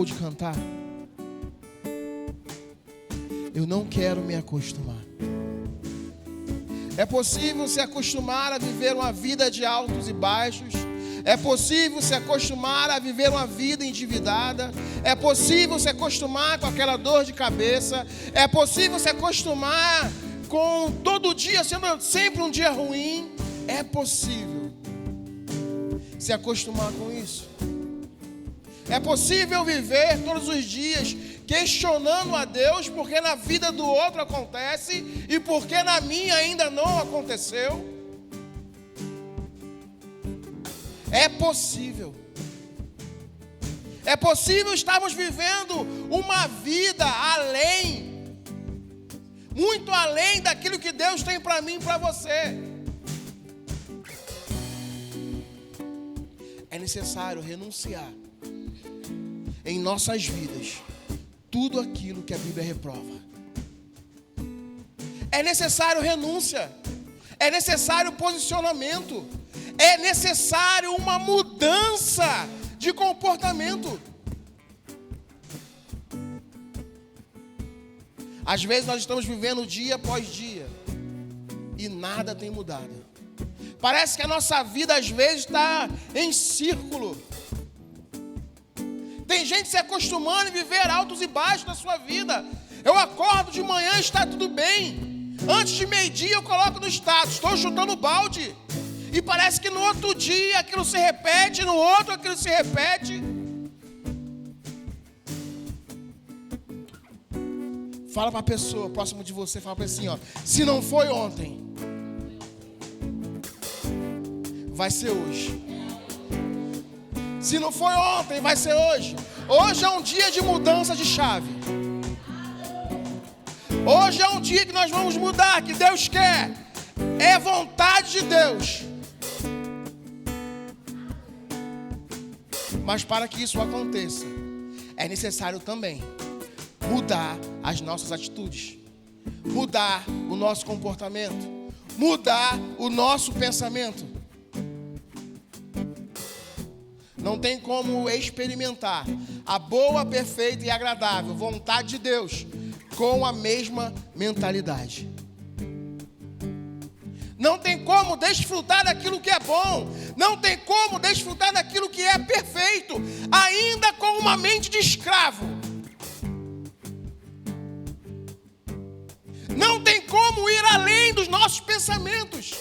acabou de cantar? Eu não quero me acostumar. É possível se acostumar a viver uma vida de altos e baixos. É possível se acostumar a viver uma vida endividada. É possível se acostumar com aquela dor de cabeça. É possível se acostumar com todo dia sendo sempre um dia ruim. É possível se acostumar com isso. É possível viver todos os dias questionando a Deus porque na vida do outro acontece e porque na minha ainda não aconteceu. É possível. É possível estarmos vivendo uma vida além, muito além daquilo que Deus tem para mim e para você. É necessário renunciar em nossas vidas tudo aquilo que a Bíblia reprova. É necessário renúncia. É necessário posicionamento. É necessário uma mudança de comportamento. Às vezes nós estamos vivendo dia após dia e nada tem mudado. Parece que a nossa vida às vezes está em círculo. Tem gente se acostumando a viver altos e baixos na sua vida. Eu acordo de manhã, está tudo bem. Antes de meio-dia eu coloco no status, estou chutando balde. E parece que no outro dia aquilo se repete, no outro aquilo se repete. Fala para a pessoa próximo de você, fala para assim, ó, se não foi ontem, vai ser hoje. Se não foi ontem, vai ser hoje. Hoje é um dia de mudança de chave. Hoje é um dia que nós vamos mudar, que Deus quer. É vontade de Deus. Mas para que isso aconteça, é necessário também mudar as nossas atitudes, mudar o nosso comportamento, mudar o nosso pensamento. Não tem como experimentar a boa, perfeita e agradável vontade de Deus com a mesma mentalidade. Não tem como desfrutar daquilo que é bom. Não tem como desfrutar daquilo que é perfeito, ainda com uma mente de escravo. Não tem como ir além dos nossos pensamentos.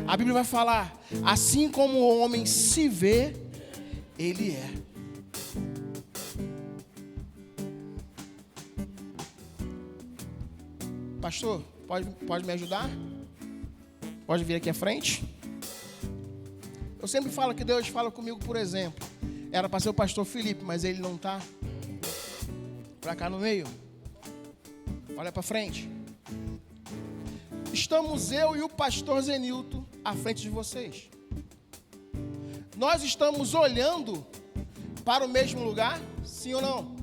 A Bíblia vai falar, assim como o homem se vê, ele é. Pastor, pode me ajudar? Pode vir aqui à frente? Eu sempre falo que Deus fala comigo por exemplo. Era para ser o pastor Felipe, mas ele não está. Para cá no meio. Olha para frente. Estamos eu e o pastor Zenilton à frente de vocês. Nós estamos olhando para o mesmo lugar? Sim ou não?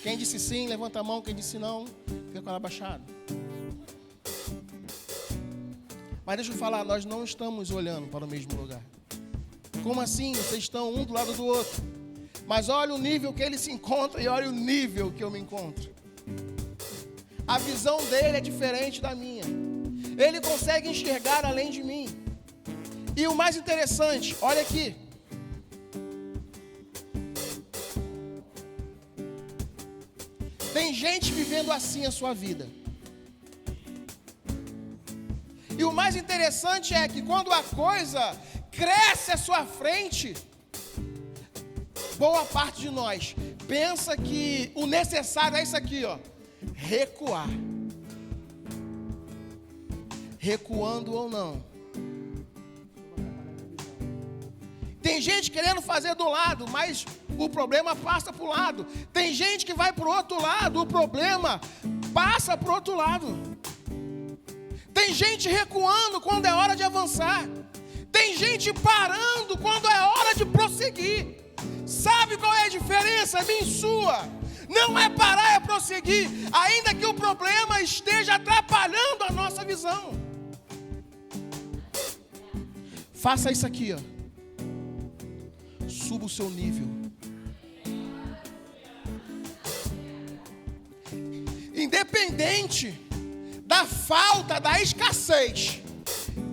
Quem disse sim, levanta a mão. Quem disse não, fica com ela abaixada. Mas deixa eu falar, nós não estamos olhando para o mesmo lugar. Como assim? Vocês estão um do lado do outro. Mas olha o nível que ele se encontra e olha o nível que eu me encontro. A visão dele é diferente da minha. Ele consegue enxergar além de mim. E o mais interessante, olha aqui. Tem gente vivendo assim a sua vida. E o mais interessante é que quando a coisa cresce à sua frente, boa parte de nós pensa que o necessário é isso aqui, ó, recuar. Recuando ou não. Tem gente querendo fazer do lado, mas o problema passa para o lado. Tem gente que vai para o outro lado, o problema passa para o outro lado. Tem gente recuando quando é hora de avançar. Tem gente parando quando é hora de prosseguir. Sabe qual é a diferença, minha e sua? Não é parar, é prosseguir, ainda que o problema esteja atrapalhando a nossa visão. Faça isso aqui, ó. Suba o seu nível. Independente da falta, da escassez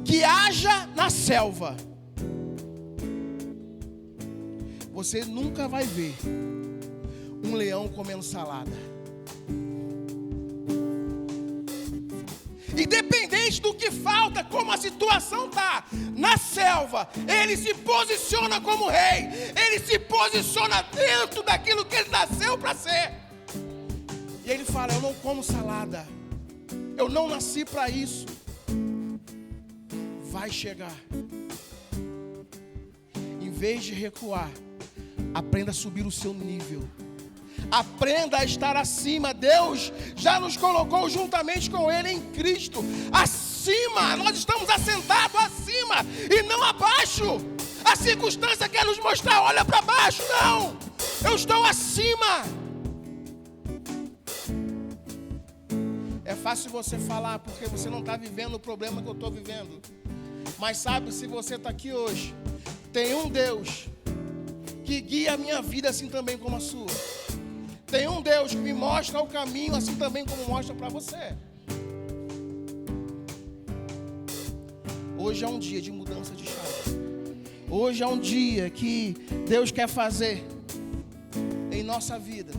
que haja na selva, você nunca vai ver um leão comendo salada. Independente do que falta, como a situação está na selva, ele se posiciona como rei. Ele se posiciona dentro daquilo que ele nasceu para ser. E ele fala: eu não como salada, eu não nasci para isso. Vai chegar. Em vez de recuar, aprenda a subir o seu nível. Aprenda a estar acima. Deus já nos colocou juntamente com Ele em Cristo. Acima, nós estamos assentados acima e não abaixo. A circunstância quer nos mostrar: olha para baixo. Não, eu estou acima. É fácil você falar porque você não está vivendo o problema que eu estou vivendo. Mas sabe, se você está aqui hoje, tem um Deus que guia a minha vida assim também como a sua. Tem um Deus que me mostra o caminho assim também como mostra para você. Hoje é um dia de mudança de chave. Hoje é um dia que Deus quer fazer em nossa vida.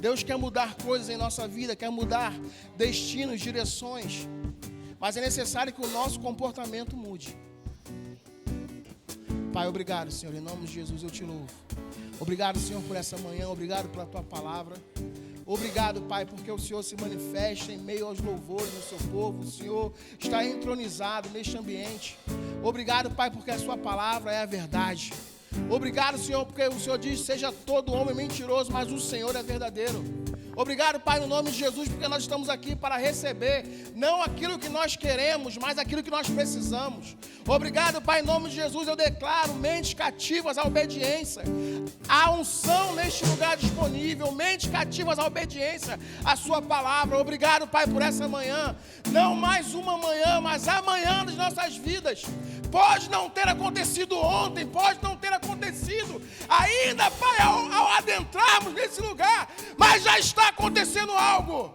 Deus quer mudar coisas em nossa vida, quer mudar destinos, direções. Mas é necessário que o nosso comportamento mude. Pai, obrigado, Senhor, em nome de Jesus eu te louvo. Obrigado, Senhor, por essa manhã, obrigado pela tua palavra. Obrigado, Pai, porque o Senhor se manifesta em meio aos louvores do seu povo. O Senhor está entronizado neste ambiente. Obrigado, Pai, porque a sua palavra é a verdade. Obrigado, Senhor, porque o Senhor diz: seja todo homem mentiroso, mas o Senhor é verdadeiro. Obrigado, Pai, no nome de Jesus, porque nós estamos aqui para receber não aquilo que nós queremos, mas aquilo que nós precisamos. Obrigado, Pai, em nome de Jesus, eu declaro mentes cativas à obediência. Há unção neste lugar disponível, mentes cativas à obediência à sua palavra. Obrigado, Pai, por essa manhã. Não mais uma manhã, mas amanhã das nossas vidas. Pode não ter acontecido ontem, pode não ter acontecido ainda, Pai, ao adentrarmos nesse lugar, mas já está acontecendo algo.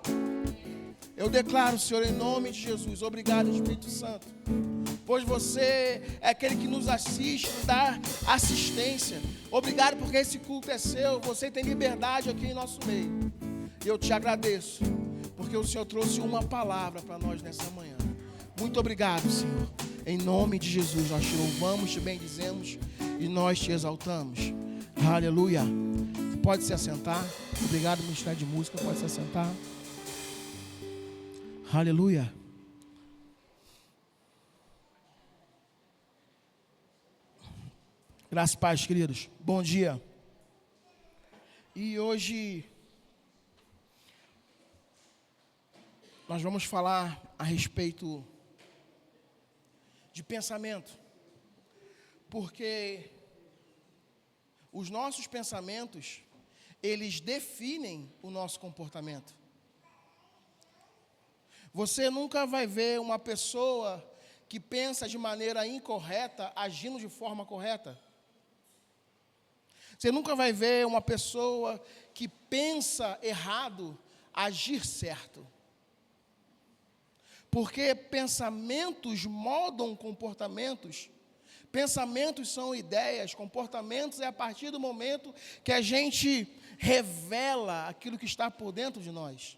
Eu declaro, Senhor, em nome de Jesus, obrigado, Espírito Santo, pois você é aquele que nos assiste, dá assistência. Obrigado porque esse culto é seu, você tem liberdade aqui em nosso meio. E eu te agradeço, porque o Senhor trouxe uma palavra para nós nessa manhã. Muito obrigado, Senhor. Em nome de Jesus, nós te louvamos, te bendizemos e nós te exaltamos. Aleluia. Pode se assentar. Obrigado, Ministério de Música. Pode se assentar. Aleluia. Graças e paz, queridos. Bom dia. E hoje nós vamos falar a respeito de pensamento, porque os nossos pensamentos, eles definem o nosso comportamento. Você nunca vai ver uma pessoa que pensa de maneira incorreta agindo de forma correta. Você nunca vai ver uma pessoa que pensa errado agir certo. Porque pensamentos moldam comportamentos. Pensamentos são ideias, comportamentos é a partir do momento que a gente revela aquilo que está por dentro de nós.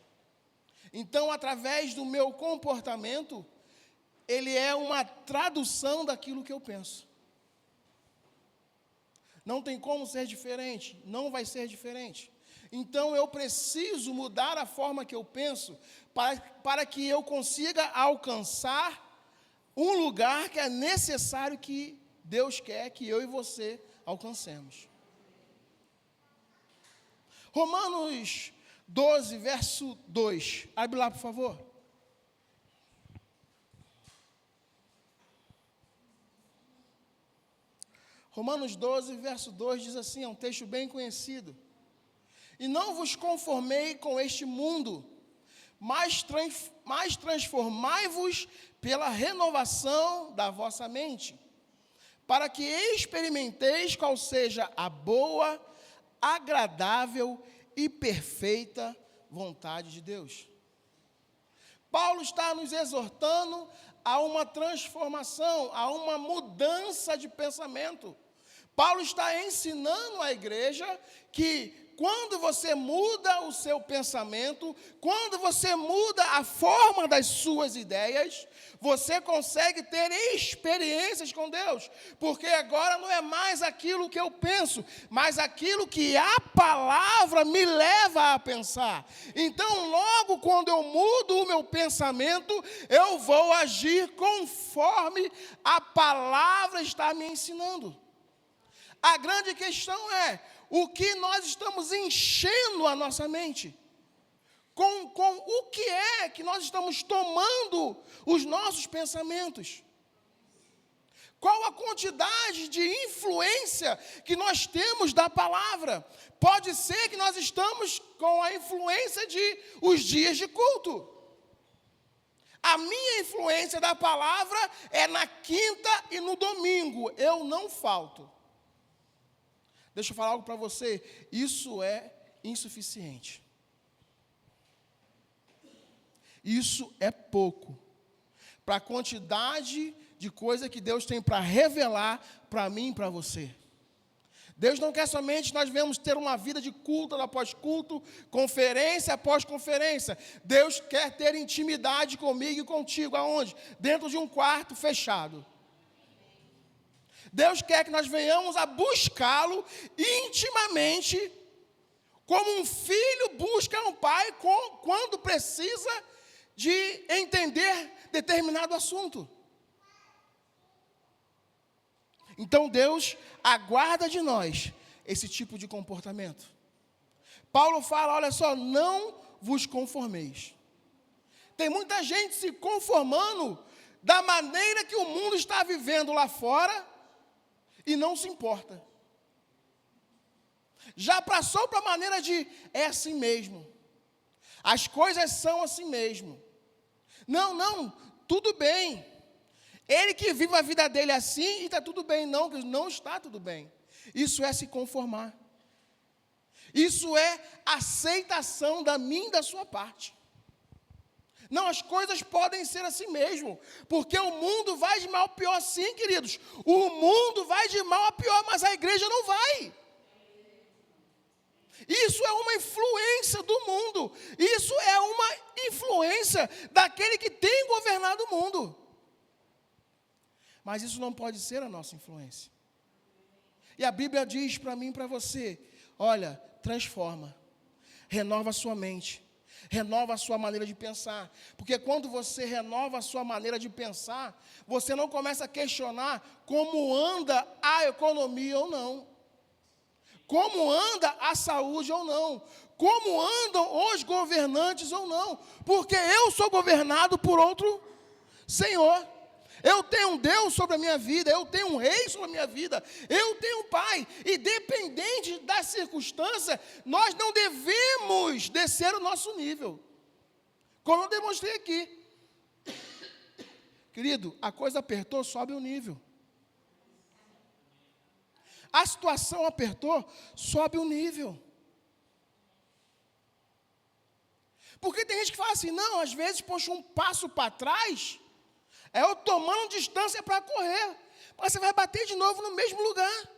Então, através do meu comportamento, ele é uma tradução daquilo que eu penso. Não tem como ser diferente, não vai ser diferente. Então, eu preciso mudar a forma que eu penso para que eu consiga alcançar um lugar que é necessário que Deus quer que eu e você alcancemos. Romanos 12, verso 2. Abre lá, por favor. Romanos 12, verso 2 diz assim, é um texto bem conhecido. E não vos conformei com este mundo, mas transformai-vos pela renovação da vossa mente, para que experimenteis qual seja a boa, agradável e perfeita vontade de Deus. Paulo está nos exortando a uma transformação, a uma mudança de pensamento. Paulo está ensinando à igreja que quando você muda o seu pensamento, quando você muda a forma das suas ideias, você consegue ter experiências com Deus, porque agora não é mais aquilo que eu penso, mas aquilo que a palavra me leva a pensar. Então, logo quando eu mudo o meu pensamento, eu vou agir conforme a palavra está me ensinando. A grande questão é o que nós estamos enchendo a nossa mente. Com o que é que nós estamos tomando os nossos pensamentos? Qual a quantidade de influência que nós temos da palavra? Pode ser que nós estamos com a influência de os dias de culto. A minha influência da palavra é na quinta e no domingo. Eu não falto. Deixa eu falar algo para você. Isso é insuficiente. Isso é pouco para a quantidade de coisa que Deus tem para revelar para mim e para você. Deus não quer somente nós venhamos ter uma vida de culto após culto, conferência após conferência. Deus quer ter intimidade comigo e contigo. Aonde? Dentro de um quarto fechado. Deus quer que nós venhamos a buscá-lo intimamente, como um filho busca um pai quando precisa de entender determinado assunto. Então Deus aguarda de nós esse tipo de comportamento. Paulo fala, olha só, não vos conformeis. Tem muita gente se conformando da maneira que o mundo está vivendo lá fora e não se importa. Já passou para a maneira de, é assim mesmo. As coisas são assim mesmo. Não, tudo bem. Ele que vive a vida dele assim e está tudo bem. Não está tudo bem. Isso é se conformar. Isso é aceitação da minha e da sua parte. Não, as coisas podem ser assim mesmo, porque o mundo vai de mal a pior, sim, queridos. O mundo vai de mal a pior, mas a igreja não vai. Isso é uma influência do mundo. Isso é uma influência daquele que tem governado o mundo. Mas isso não pode ser a nossa influência. E a Bíblia diz para mim e para você, olha, transforma, renova a sua mente. Renova a sua maneira de pensar. Porque quando você renova a sua maneira de pensar, você não começa a questionar como anda a economia ou não. Como anda a saúde ou não. Como andam os governantes ou não. Porque eu sou governado por outro Senhor. Eu tenho um Deus sobre a minha vida, eu tenho um rei sobre a minha vida, eu tenho um pai. E dependente da circunstância, nós não devemos descer o nosso nível. Como eu demonstrei aqui. Querido, a coisa apertou, sobe o nível. A situação apertou, sobe o nível. Porque tem gente que fala assim, não, às vezes, poxa, um passo para trás, é eu tomando distância para correr, mas você vai bater de novo no mesmo lugar.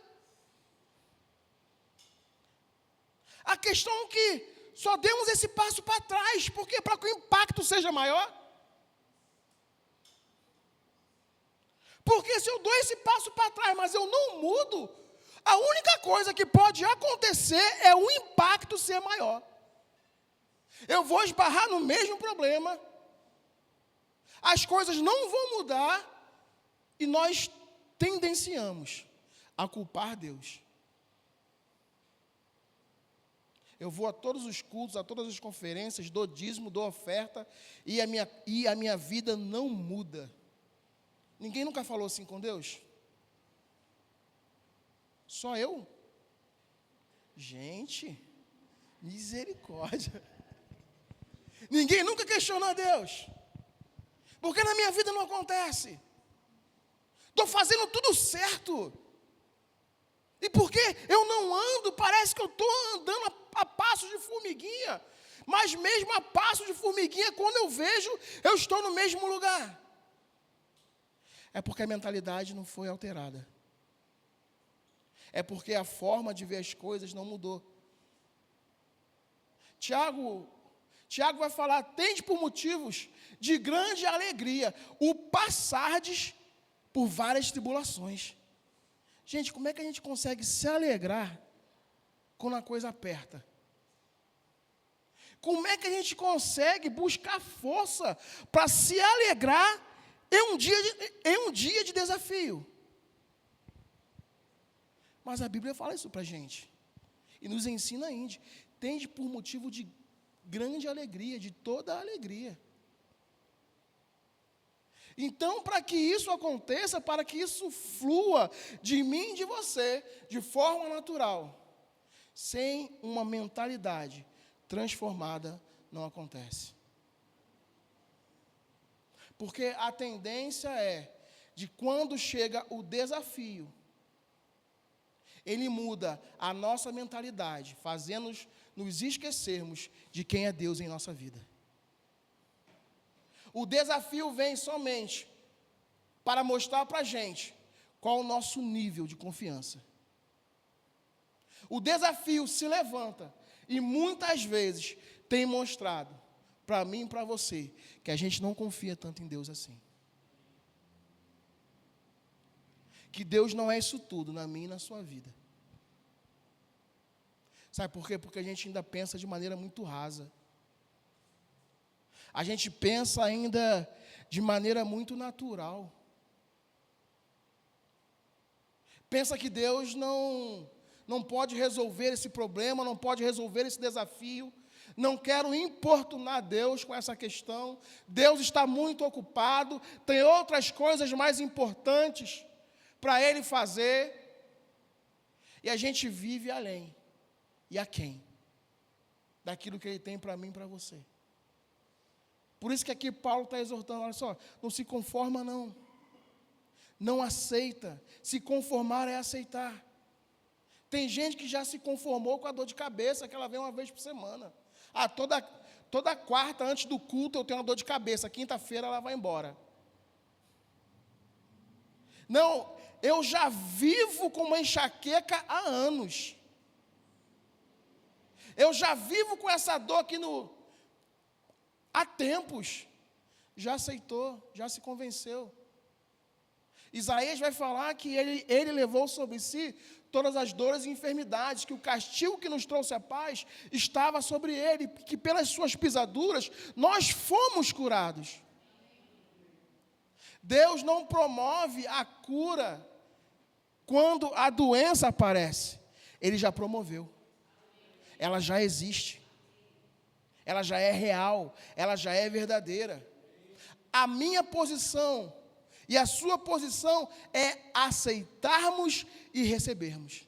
A questão é que só demos esse passo para trás, porque para que o impacto seja maior. Porque se eu dou esse passo para trás, mas eu não mudo, a única coisa que pode acontecer é o impacto ser maior. Eu vou esbarrar no mesmo problema, as coisas não vão mudar e nós tendenciamos a culpar Deus. Eu vou a todos os cultos, a todas as conferências, dou dízimo, dou oferta e a minha vida não muda. Ninguém nunca falou assim com Deus? Só eu? Gente, misericórdia. Ninguém nunca questionou a Deus. Porque na minha vida não acontece. estou fazendo tudo certo. E porque eu não ando, parece que eu estou andando a passos de formiguinha. Mas mesmo a passos de formiguinha, quando eu vejo, eu estou no mesmo lugar. É porque a mentalidade não foi alterada. É porque a forma de ver as coisas não mudou. Tiago vai falar, tende por motivos de grande alegria o passardes por várias tribulações. Gente, como é que a gente consegue se alegrar quando a coisa aperta? Como é que a gente consegue buscar força para se alegrar em um dia de desafio? Mas a Bíblia fala isso para a gente. E nos ensina ainda. Tende por motivo de grande alegria, de toda a alegria. Então, para que isso aconteça, para que isso flua de mim e de você, de forma natural, sem uma mentalidade transformada, não acontece. Porque a tendência é de quando chega o desafio, ele muda a nossa mentalidade, fazendo-nos nos esquecermos de quem é Deus em nossa vida. O desafio vem somente para mostrar para a gente qual o nosso nível de confiança. O desafio se levanta e muitas vezes tem mostrado para mim e para você que a gente não confia tanto em Deus assim. Que Deus não é isso tudo na minha e na sua vida. Sabe por quê? Porque a gente ainda pensa de maneira muito rasa. A gente pensa ainda de maneira muito natural. Pensa que Deus não pode resolver esse problema, não pode resolver esse desafio. Não quero importunar Deus com essa questão. Deus está muito ocupado, tem outras coisas mais importantes para Ele fazer. E a gente vive além e aquém daquilo que Ele tem para mim e para você. Por isso que aqui Paulo está exortando, olha só, não se conforma não. Não aceita. Se conformar é aceitar. Tem gente que já se conformou com a dor de cabeça, que ela vem uma vez por semana. Toda quarta, antes do culto, eu tenho uma dor de cabeça. Quinta-feira ela vai embora. Não, eu já vivo com uma enxaqueca há anos. Eu já vivo com essa dor aqui há tempos. Já aceitou, já se convenceu. Isaías vai falar que ele levou sobre si todas as dores e enfermidades, que o castigo que nos trouxe a paz estava sobre ele, que pelas suas pisaduras nós fomos curados. Deus não promove a cura quando a doença aparece. Ele já promoveu. Ela já existe. Ela já é real. Ela já é verdadeira. A minha posição e a sua posição é aceitarmos e recebermos.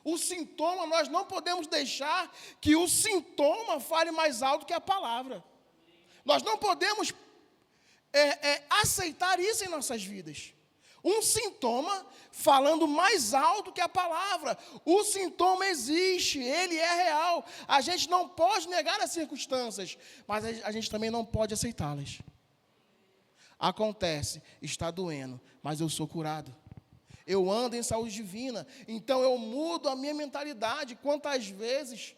O sintoma, nós não podemos deixar que o sintoma fale mais alto que a palavra. Nós não podemos aceitar isso em nossas vidas. Um sintoma falando mais alto que a palavra. O sintoma existe, ele é real. A gente não pode negar as circunstâncias, mas a gente também não pode aceitá-las. Acontece, está doendo, mas eu sou curado. Eu ando em saúde divina, então eu mudo a minha mentalidade. Quantas vezes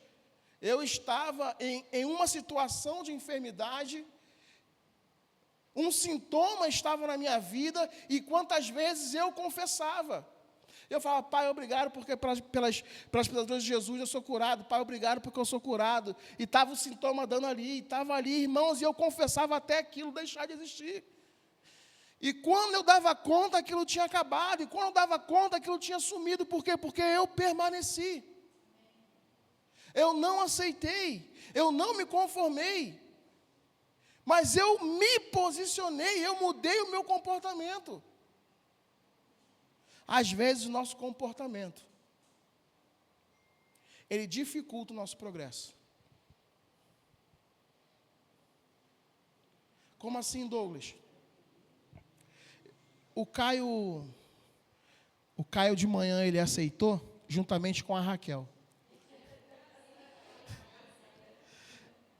eu estava em uma situação de enfermidade, um sintoma estava na minha vida, e quantas vezes eu confessava. Eu falava, Pai, obrigado, porque pelas pisaduras de Jesus eu sou curado. Pai, obrigado, porque eu sou curado. E estava o sintoma dando ali, estava ali, irmãos, e eu confessava até aquilo deixar de existir. E quando eu dava conta, aquilo tinha acabado. E quando eu dava conta, aquilo tinha sumido. Por quê? Porque eu permaneci. Eu não aceitei. Eu não me conformei. Mas eu me posicionei, eu mudei o meu comportamento. Às vezes o nosso comportamento, ele dificulta o nosso progresso. Como assim, Douglas? O Caio de manhã ele aceitou, juntamente com a Raquel.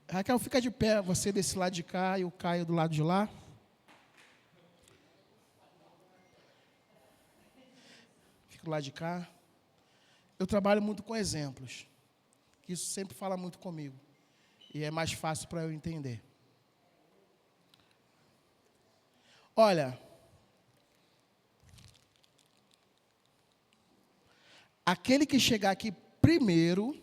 Raquel, fica de pé, você desse lado de cá e o Caio do lado de lá. Fica do lado de cá. Eu trabalho muito com exemplos. Isso sempre fala muito comigo. E é mais fácil para eu entender. Olha, aquele que chegar aqui primeiro,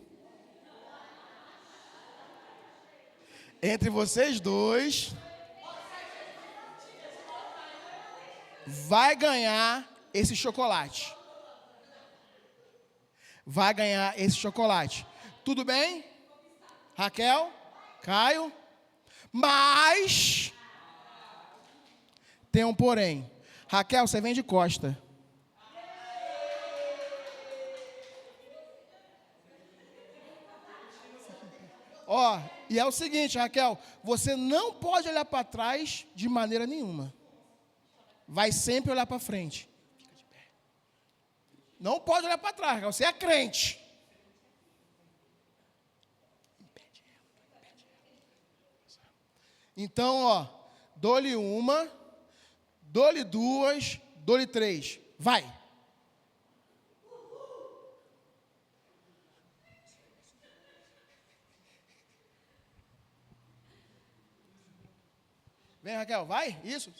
entre vocês dois, vai ganhar esse chocolate. Vai ganhar esse chocolate. Tudo bem? Raquel? Caio? Mas tem um porém. Raquel, você vem de costa. Ó, e é o seguinte, Raquel, você não pode olhar para trás de maneira nenhuma. Vai sempre olhar para frente. Fica de pé. Não pode olhar para trás, Raquel, você é crente. Então, ó, dou-lhe uma, dou-lhe duas, dou-lhe três. Vai. Vem, Raquel, vai. Isso.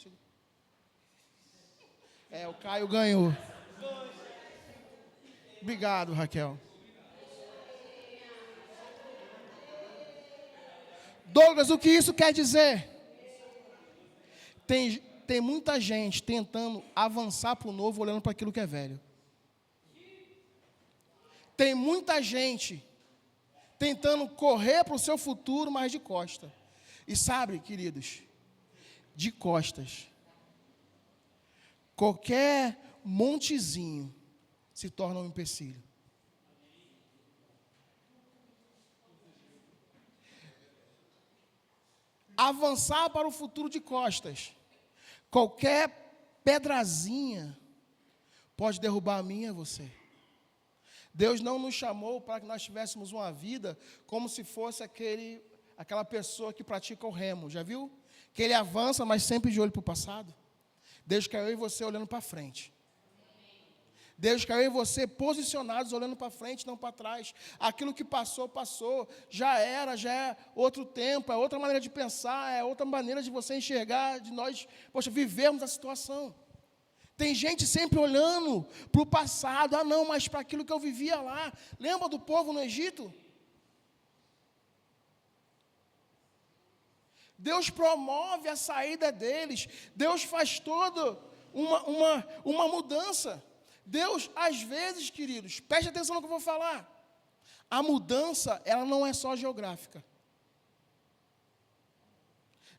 O Caio ganhou. Obrigado, Raquel. Douglas, o que isso quer dizer? Tem muita gente tentando avançar para o novo, olhando para aquilo que é velho. Tem muita gente tentando correr para o seu futuro, mas de costa. E sabe, queridos, de costas, qualquer montezinho se torna um empecilho. Avançar para o futuro de costas. Qualquer pedrazinha pode derrubar a mim e a você. Deus não nos chamou para que nós tivéssemos uma vida como se fosse aquela pessoa que pratica o remo. Já viu? Que ele avança, mas sempre de olho para o passado. Deus quer eu e você olhando para frente. Deus quer eu e você posicionados, olhando para frente, não para trás. Aquilo que passou, passou. Já é outro tempo, é outra maneira de pensar, é outra maneira de você enxergar, de nós, vivermos a situação. Tem gente sempre olhando para o passado. Ah, não, mas para aquilo que eu vivia lá. Lembra do povo no Egito? Deus promove a saída deles. Deus faz toda uma mudança. Deus, às vezes, queridos, preste atenção no que eu vou falar. A mudança, ela não é só geográfica.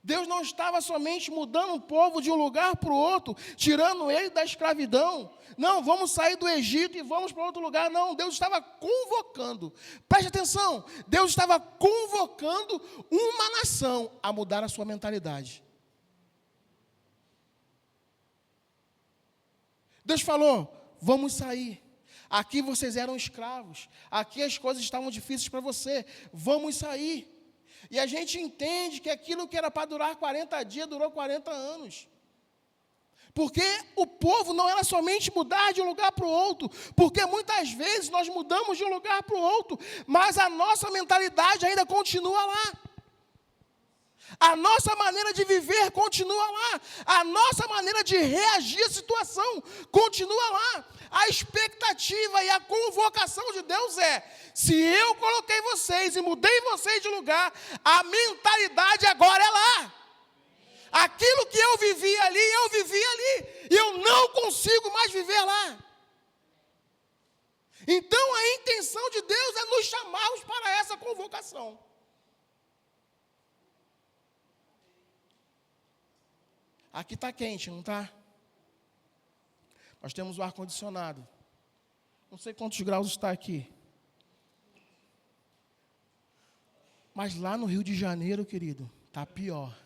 Deus não estava somente mudando o povo de um lugar para o outro, tirando ele da escravidão. Não, vamos sair do Egito e vamos para outro lugar. Não, Deus estava convocando. Preste atenção, Deus estava convocando uma nação a mudar a sua mentalidade. Deus falou: vamos sair. Aqui vocês eram escravos. Aqui as coisas estavam difíceis para você. Vamos sair. E a gente entende que aquilo que era para durar 40 dias, durou 40 anos. Porque o povo não era somente mudar de um lugar para o outro. Porque muitas vezes nós mudamos de um lugar para o outro, mas a nossa mentalidade ainda continua lá. A nossa maneira de viver continua lá. A nossa maneira de reagir à situação continua lá. A expectativa e a convocação de Deus é: se eu coloquei vocês e mudei vocês de lugar, a mentalidade agora é lá. Aquilo que eu vivi ali. E eu não consigo mais viver lá. Então a intenção de Deus é nos chamarmos para essa convocação. Aqui está quente, não está? Nós temos o ar-condicionado. Não sei quantos graus está aqui. Mas lá no Rio de Janeiro, querido, está pior.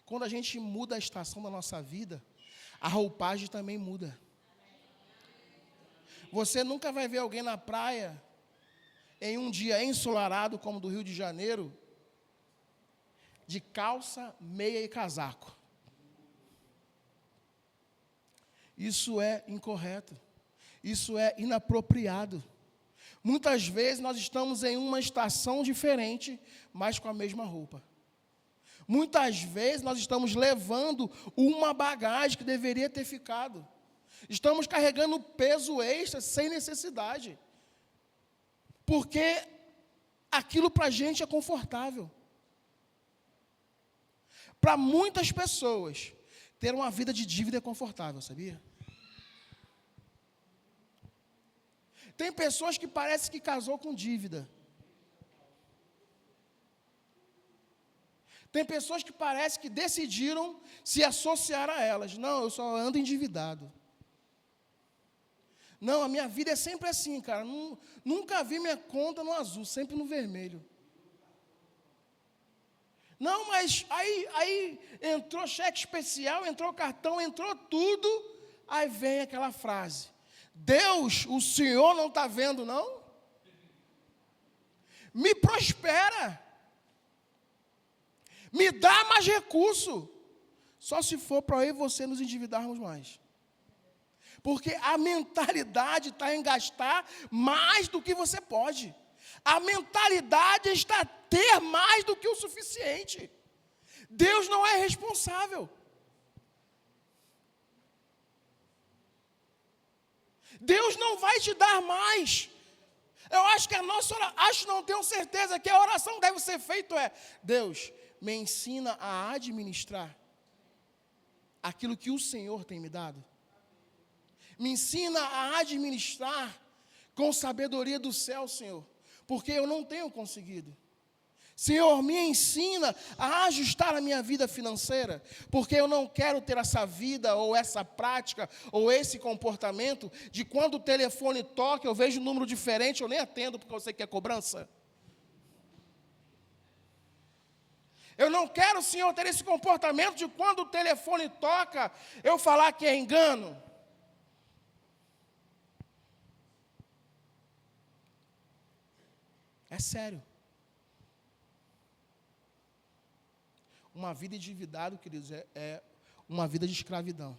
Quando a gente muda a estação da nossa vida, a roupagem também muda. Você nunca vai ver alguém na praia, em um dia ensolarado como o do Rio de Janeiro, de calça, meia e casaco. Isso é incorreto. Isso é inapropriado. Muitas vezes nós estamos em uma estação diferente, mas com a mesma roupa. Muitas vezes nós estamos levando uma bagagem que deveria ter ficado. Estamos carregando peso extra sem necessidade. Porque aquilo para a gente é confortável. Para muitas pessoas, ter uma vida de dívida é confortável, sabia? Tem pessoas que parece que casou com dívida. Tem pessoas que parece que decidiram se associar a elas. Não, eu só ando endividado. Não, a minha vida é sempre assim, cara. Nunca vi minha conta no azul, sempre no vermelho. Não, mas aí entrou cheque especial, entrou cartão, entrou tudo. Aí vem aquela frase: Deus, o Senhor não está vendo, não? Me prospera. Me dá mais recurso. Só se for para eu e você nos endividarmos mais. Porque a mentalidade está em gastar mais do que você pode. A mentalidade está a ter mais do que o suficiente. Deus não é responsável. Deus não vai te dar mais. Eu acho que a nossa oração, não tenho certeza que a oração deve ser feita Deus, me ensina a administrar aquilo que o Senhor tem me dado. Me ensina a administrar com sabedoria do céu, Senhor, porque eu não tenho conseguido. Senhor, me ensina a ajustar a minha vida financeira, porque eu não quero ter essa vida, ou essa prática, ou esse comportamento, de quando o telefone toca, eu vejo um número diferente, eu nem atendo, porque eu sei que é cobrança. Eu não quero, Senhor, ter esse comportamento de quando o telefone toca, eu falar que é engano. É sério. Uma vida endividada, queridos, é uma vida de escravidão.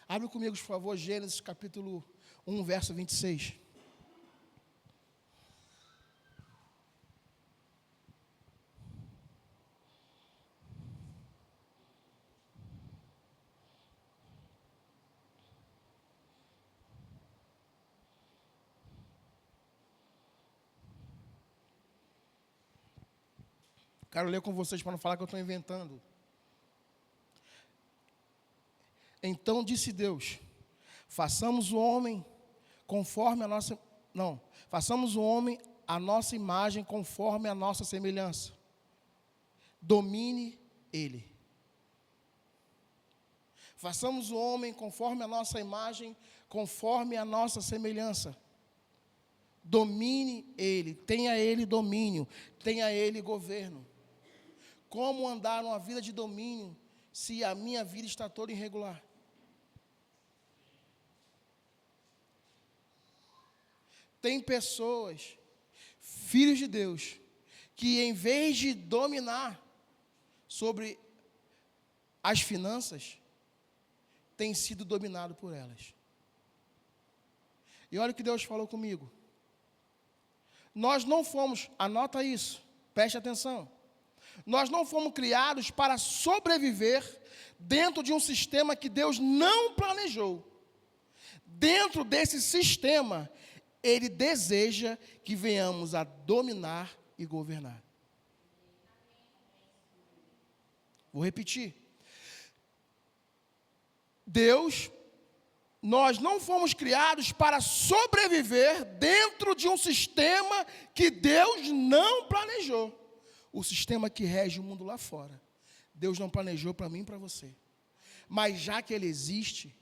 Abre comigo, por favor, Gênesis capítulo 1, verso 26. Quero ler com vocês para não falar que eu estou inventando. Então disse Deus: façamos o homem conforme a nossa... Não, façamos o homem a nossa imagem conforme a nossa semelhança. Domine ele. Façamos o homem conforme a nossa imagem, conforme a nossa semelhança. Domine ele, tenha ele domínio, tenha ele governo. Como andar uma vida de domínio se a minha vida está toda irregular? Tem pessoas, filhos de Deus, que em vez de dominar sobre as finanças, têm sido dominado por elas. E olha o que Deus falou comigo. Nós não fomos, anota isso, preste atenção. Nós não fomos criados para sobreviver dentro de um sistema que Deus não planejou. Dentro desse sistema, Ele deseja que venhamos a dominar e governar. Vou repetir. Nós não fomos criados para sobreviver dentro de um sistema que Deus não planejou. O sistema que rege o mundo lá fora, Deus não planejou para mim e para você. Mas já que ele existe,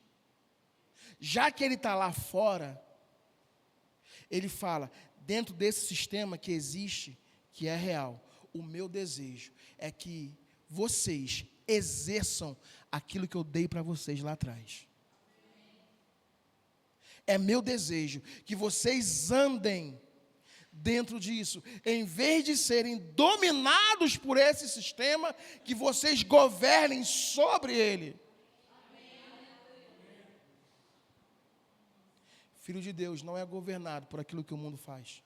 já que ele está lá fora, ele fala, dentro desse sistema que existe, que é real, o meu desejo é que vocês exerçam aquilo que eu dei para vocês lá atrás. É meu desejo que vocês andem dentro disso, em vez de serem dominados por esse sistema, que vocês governem sobre ele. Filho de Deus não é governado por aquilo que o mundo faz.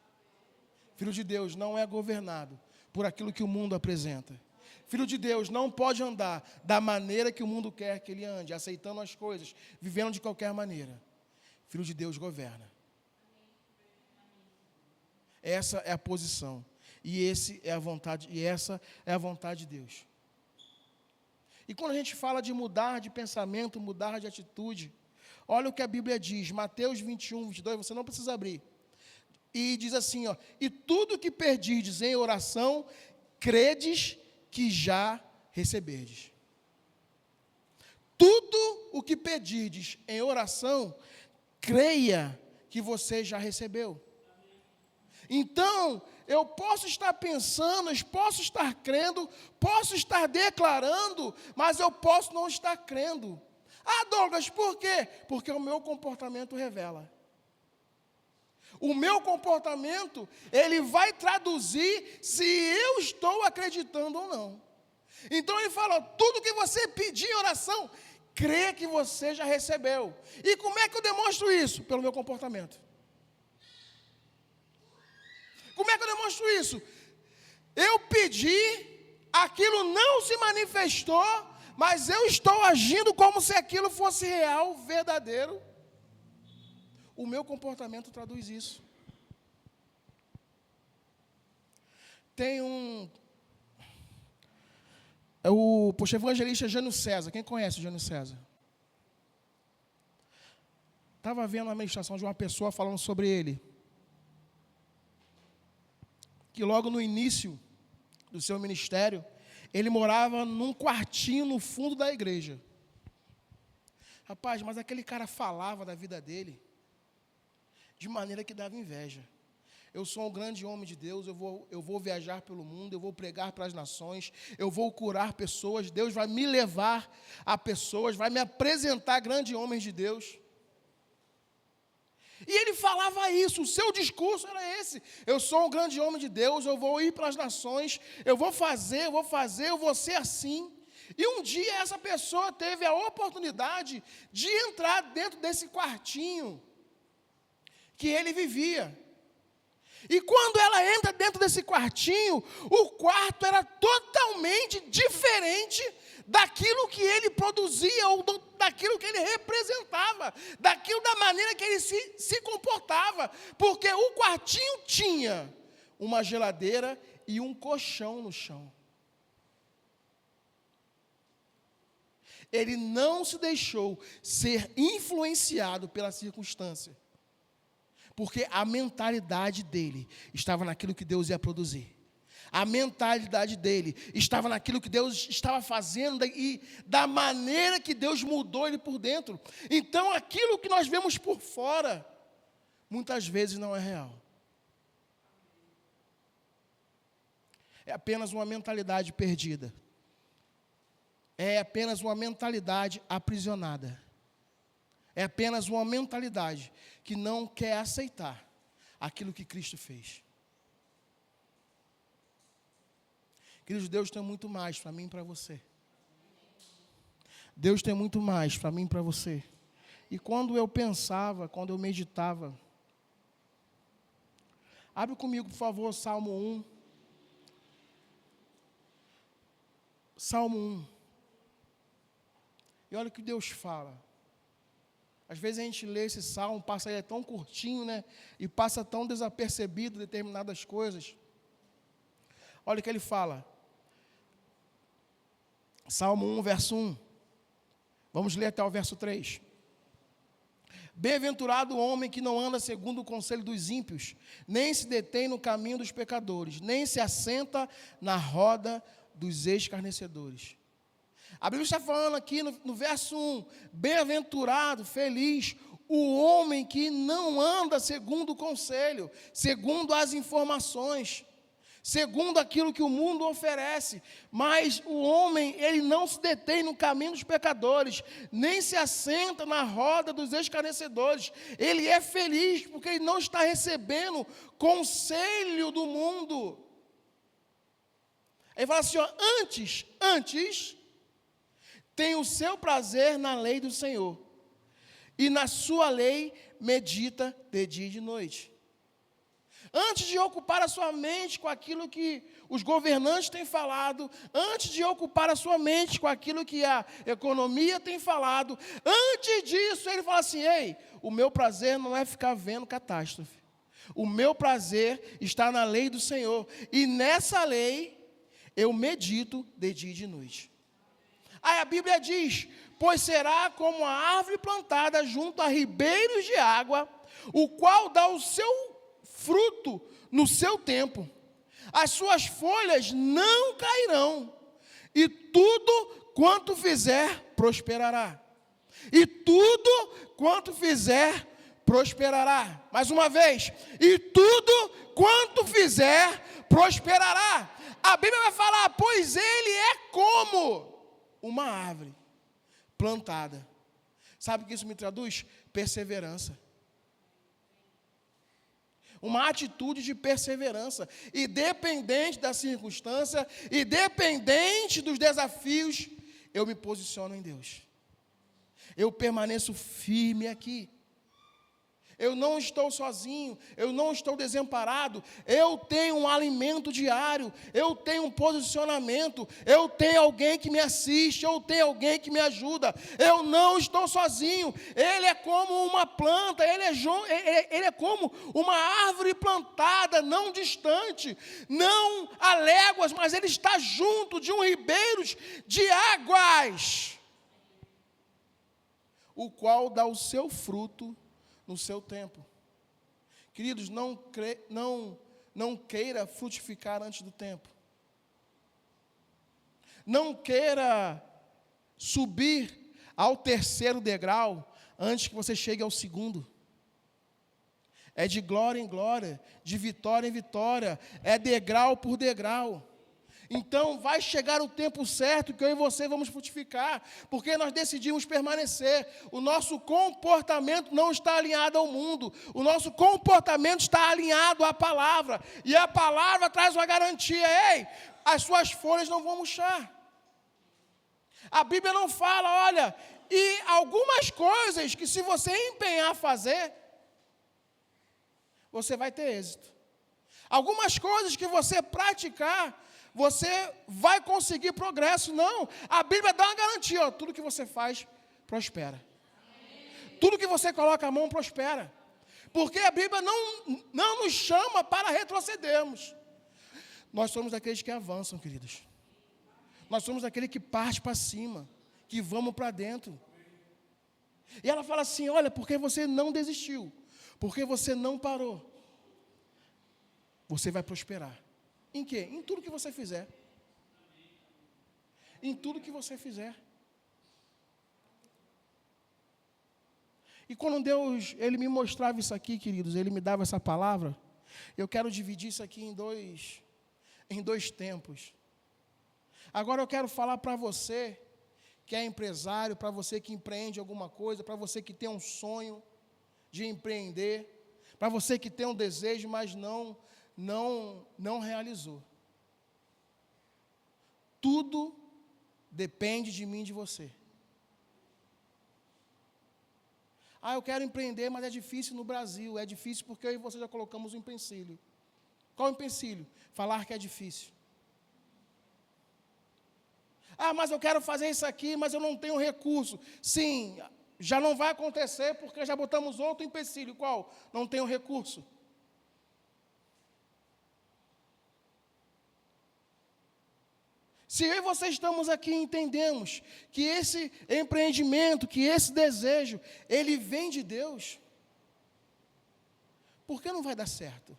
Filho de Deus não é governado por aquilo que o mundo apresenta. Filho de Deus não pode andar da maneira que o mundo quer que ele ande, aceitando as coisas, vivendo de qualquer maneira. Filho de Deus governa. Essa é a posição. E essa é a vontade de Deus. E quando a gente fala de mudar de pensamento, mudar de atitude, olha o que a Bíblia diz, Mateus 21, 22, você não precisa abrir. E diz assim, ó, e tudo que perdirdes em oração, credes que já receberdes. Tudo o que pedirdes em oração, creia que você já recebeu. Então, eu posso estar pensando, eu posso estar crendo, posso estar declarando, mas eu posso não estar crendo. Ah, Douglas, por quê? Porque o meu comportamento revela. O meu comportamento, ele vai traduzir se eu estou acreditando ou não. Então ele fala, tudo que você pedir em oração, crê que você já recebeu. E como é que eu demonstro isso? Pelo meu comportamento. Como é que eu demonstro isso? Eu pedi, aquilo não se manifestou, mas eu estou agindo como se aquilo fosse real, verdadeiro. O meu comportamento traduz isso. Tem o evangelista Jânio César. Quem conhece o Jânio César? Estava vendo a ministração de uma pessoa falando sobre ele. Que logo no início do seu ministério, ele morava num quartinho no fundo da igreja. Rapaz, mas aquele cara falava da vida dele de maneira que dava inveja. Eu sou um grande homem de Deus, eu vou viajar pelo mundo, eu vou pregar para as nações, eu vou curar pessoas, Deus vai me levar a pessoas, vai me apresentar grandes homens de Deus. E ele falava isso, o seu discurso era esse. Eu sou um grande homem de Deus, eu vou ir para as nações, eu vou ser assim. E um dia essa pessoa teve a oportunidade de entrar dentro desse quartinho que ele vivia. E quando ela entra dentro desse quartinho, o quarto era totalmente diferente daquilo que ele produzia, ou daquilo que ele representava, da maneira que ele se comportava, porque o quartinho tinha uma geladeira e um colchão no chão. Ele não se deixou ser influenciado pela circunstância, porque a mentalidade dele estava naquilo que Deus ia produzir. A mentalidade dele estava naquilo que Deus estava fazendo e da maneira que Deus mudou ele por dentro. Então, aquilo que nós vemos por fora, muitas vezes não é real. É apenas uma mentalidade perdida. É apenas uma mentalidade aprisionada. É apenas uma mentalidade que não quer aceitar aquilo que Cristo fez. Queridos, Deus tem muito mais para mim e para você. Deus tem muito mais para mim e para você. E quando eu pensava, quando eu meditava, abre comigo, por favor, Salmo 1. Salmo 1. E olha o que Deus fala. Às vezes a gente lê esse salmo, passa ele tão curtinho, né? E passa tão desapercebido determinadas coisas. Olha o que ele fala. Salmo 1, verso 1. Vamos ler até o verso 3. Bem-aventurado o homem que não anda segundo o conselho dos ímpios, nem se detém no caminho dos pecadores, nem se assenta na roda dos escarnecedores. A Bíblia está falando aqui no verso 1, bem-aventurado, feliz, o homem que não anda segundo o conselho, segundo as informações, segundo aquilo que o mundo oferece. Mas o homem, ele não se detém no caminho dos pecadores, nem se assenta na roda dos escarnecedores. Ele é feliz porque ele não está recebendo conselho do mundo. Ele fala assim, ó, antes, tem o seu prazer na lei do Senhor, e na sua lei medita de dia e de noite. Antes de ocupar a sua mente com aquilo que os governantes têm falado, antes de ocupar a sua mente com aquilo que a economia tem falado, antes disso ele fala assim, ei, o meu prazer não é ficar vendo catástrofe. O meu prazer está na lei do Senhor, e nessa lei eu medito de dia e de noite. Aí a Bíblia diz, pois será como a árvore plantada junto a ribeiros de água, o qual dá o seu fruto no seu tempo. As suas folhas não cairão, e tudo quanto fizer prosperará. E tudo quanto fizer prosperará. Mais uma vez, e tudo quanto fizer prosperará. A Bíblia vai falar, pois ele é como uma árvore plantada. Sabe o que isso me traduz? Perseverança. Uma atitude de perseverança. Independente da circunstância, independente dos desafios, eu me posiciono em Deus. Eu permaneço firme aqui. Eu não estou sozinho, eu não estou desamparado, eu tenho um alimento diário, eu tenho um posicionamento, eu tenho alguém que me assiste, eu tenho alguém que me ajuda, eu não estou sozinho. Ele é como uma planta, ele é como uma árvore plantada, não distante, não a léguas, mas ele está junto de um ribeiro de águas, o qual dá o seu fruto no seu tempo. Queridos, não queira frutificar antes do tempo. Não queira subir ao terceiro degrau antes que você chegue ao segundo. É de glória em glória, de vitória em vitória, é degrau por degrau. Então, vai chegar o tempo certo que eu e você vamos frutificar, porque nós decidimos permanecer. O nosso comportamento não está alinhado ao mundo, o nosso comportamento está alinhado à palavra, e a palavra traz uma garantia, ei, as suas folhas não vão murchar. A Bíblia não fala, olha, e algumas coisas que se você empenhar a fazer, você vai ter êxito. Algumas coisas que você praticar, você vai conseguir progresso. Não, a Bíblia dá uma garantia, ó, tudo que você faz, prospera. Tudo que você coloca a mão, prospera. Porque a Bíblia não nos chama para retrocedermos. Nós somos aqueles que avançam, queridos. Nós somos aqueles que partem para cima, que vamos para dentro. E ela fala assim, olha, porque você não desistiu, porque você não parou, você vai prosperar. Em quê? Em tudo que você fizer. Em tudo que você fizer. E quando Deus, Ele me mostrava isso aqui, queridos, Ele me dava essa palavra, eu quero dividir isso aqui em dois tempos. Agora eu quero falar para você que é empresário, para você que empreende alguma coisa, para você que tem um sonho de empreender, para você que tem um desejo, mas não realizou. Tudo depende de mim e de você. Ah, eu quero empreender, mas é difícil no Brasil. É difícil porque eu e você já colocamos um empecilho. Qual o empecilho? Falar que é difícil. Ah, mas eu quero fazer isso aqui, mas eu não tenho recurso. Sim, já não vai acontecer porque já botamos outro empecilho. Qual? Não tenho recurso. Se eu e você estamos aqui e entendemos que esse empreendimento, que esse desejo, ele vem de Deus, por que não vai dar certo?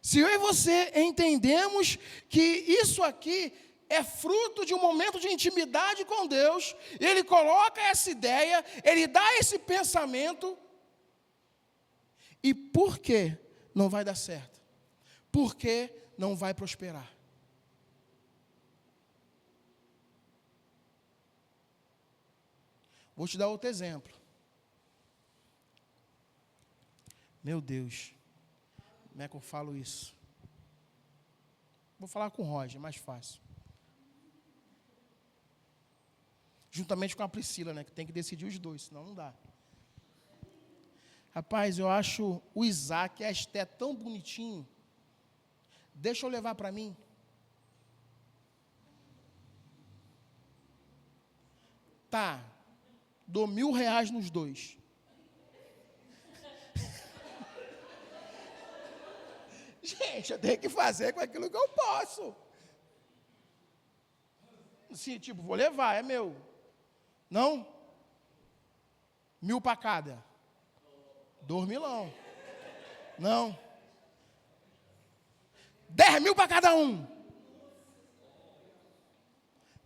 Se eu e você entendemos que isso aqui é fruto de um momento de intimidade com Deus, Ele coloca essa ideia, Ele dá esse pensamento, E por que não vai dar certo? Por que não vai prosperar? Vou te dar outro exemplo. Meu Deus, como é que eu falo isso? Vou falar com o Roger, mais fácil. Juntamente com a Priscila, né? Que tem que decidir os dois, senão não dá. Rapaz, eu acho o Isaac e a Esté tão bonitinho. Deixa eu levar para mim. Tá, dou R$1.000 nos dois. Gente, eu tenho que fazer com aquilo que eu posso. Sim, tipo, vou levar, é meu. Não? 1.000 para cada. 2.000. Não. 10.000 para cada um.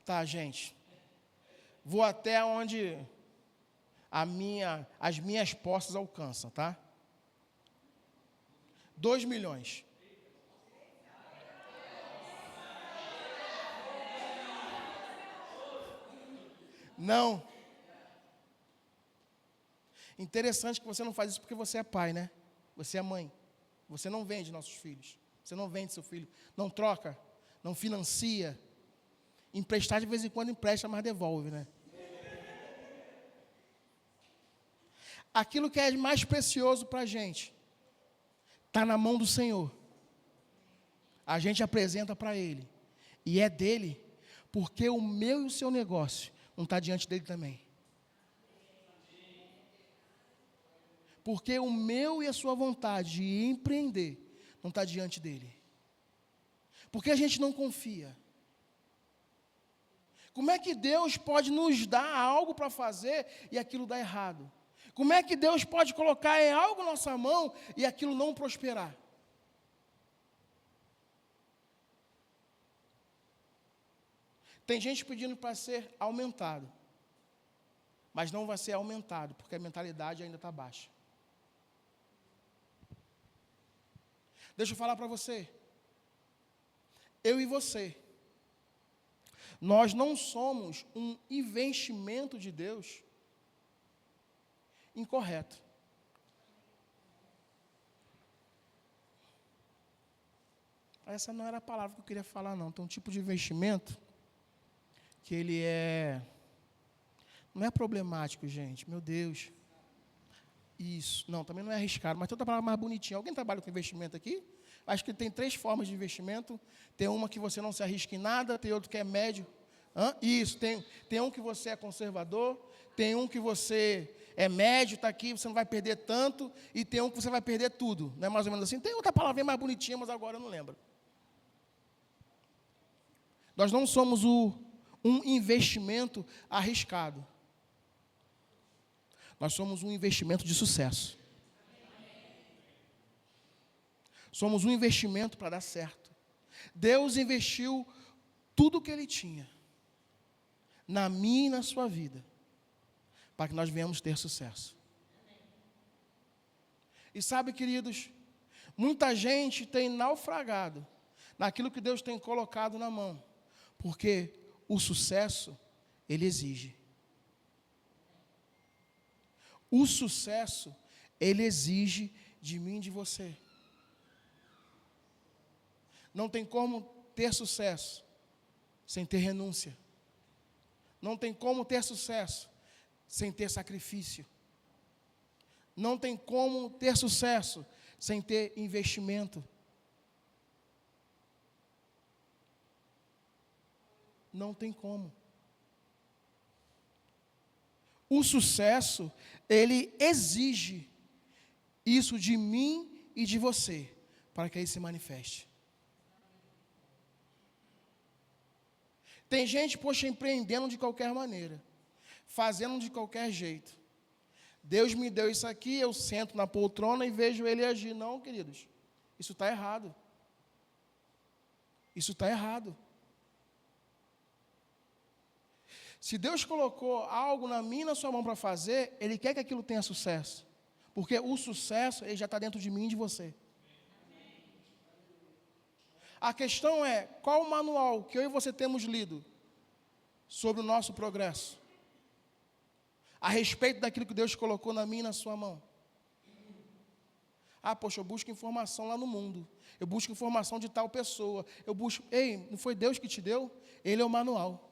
Tá, gente. Vou até onde as minhas posses alcançam, tá? 2 milhões. Não. Interessante que você não faz isso porque você é pai, né? Você é mãe. Você não vende nossos filhos. Você não vende seu filho. Não troca. Não financia. Emprestar de vez em quando empresta, mas devolve, né? Aquilo que é mais precioso para a gente está na mão do Senhor. A gente apresenta para Ele. E é dele, porque o meu e o seu negócio não está diante dele também. Porque o meu e a sua vontade de empreender não está diante dele. Porque a gente não confia. Como é que Deus pode nos dar algo para fazer e aquilo dar errado? Como é que Deus pode colocar em algo na nossa mão e aquilo não prosperar? Tem gente pedindo para ser aumentado, mas não vai ser aumentado, porque a mentalidade ainda está baixa. Deixa eu falar para você. Eu e você, nós não somos um investimento de Deus incorreto. Essa não era a palavra que eu queria falar, não. Tem um tipo de investimento que ele não é problemático, gente, meu Deus. Isso, não, também não é arriscado, mas tem outra palavra mais bonitinha. Alguém trabalha com investimento aqui? Acho que tem 3 formas de investimento. Tem uma que você não se arrisca em nada, tem outro que é médio. Isso, tem um que você é conservador, tem um que você é médio, está aqui, você não vai perder tanto, e tem um que você vai perder tudo. Não é mais ou menos assim? Tem outra palavra mais bonitinha, mas agora eu não lembro. Nós não somos um investimento arriscado. Nós somos um investimento de sucesso. Somos um investimento para dar certo. Deus investiu tudo o que Ele tinha na minha e na sua vida, para que nós venhamos ter sucesso. E sabe, queridos, muita gente tem naufragado naquilo que Deus tem colocado na mão, porque o sucesso, ele exige. O sucesso, ele exige de mim e de você. Não tem como ter sucesso sem ter renúncia. Não tem como ter sucesso sem ter sacrifício. Não tem como ter sucesso sem ter investimento. Não tem como. O sucesso, ele exige isso de mim e de você, para que ele se manifeste. Tem gente, poxa, empreendendo de qualquer maneira, fazendo de qualquer jeito. Deus me deu isso aqui, eu sento na poltrona e vejo ele agir. Não, queridos, isso está errado. Isso está errado. Se Deus colocou algo na minha e na sua mão para fazer, Ele quer que aquilo tenha sucesso. Porque o sucesso, ele já está dentro de mim e de você. A questão é, qual o manual que eu e você temos lido sobre o nosso progresso? A respeito daquilo que Deus colocou na minha e na sua mão. Ah, poxa, eu busco informação lá no mundo. Eu busco informação de tal pessoa. Eu busco... Ei, não foi Deus que te deu? Ele é o manual.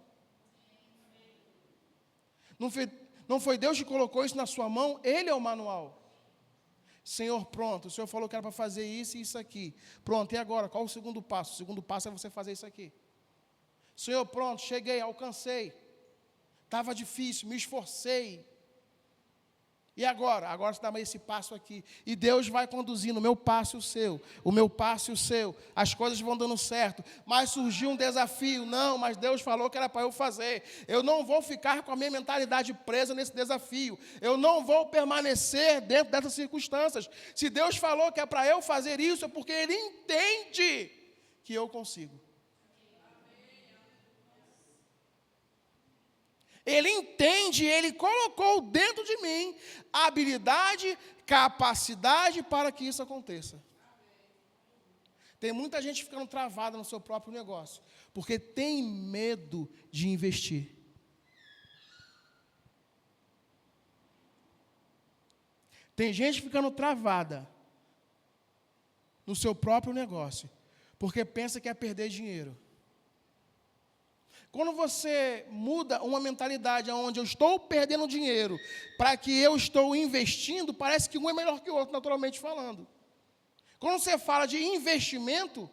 Não foi Deus que colocou isso na sua mão? Ele é o manual. Senhor, pronto, o Senhor falou que era para fazer isso e isso aqui. Pronto, e agora? Qual o segundo passo? O segundo passo é você fazer isso aqui. Senhor, pronto, cheguei, alcancei. Estava difícil, me esforcei. E agora? Agora você dá esse passo aqui. E Deus vai conduzindo o meu passo e o seu. O meu passo e o seu. As coisas vão dando certo. Mas surgiu um desafio. Não, mas Deus falou que era para eu fazer. Eu não vou ficar com a minha mentalidade presa nesse desafio. Eu não vou permanecer dentro dessas circunstâncias. Se Deus falou que é para eu fazer isso, é porque Ele entende que eu consigo. Ele entende, Ele colocou dentro de mim habilidade, capacidade para que isso aconteça. Tem muita gente ficando travada no seu próprio negócio, porque tem medo de investir. Tem gente ficando travada no seu próprio negócio, porque pensa que é perder dinheiro. Quando você muda uma mentalidade onde eu estou perdendo dinheiro para que eu estou investindo, parece que um é melhor que o outro, naturalmente falando. Quando você fala de investimento,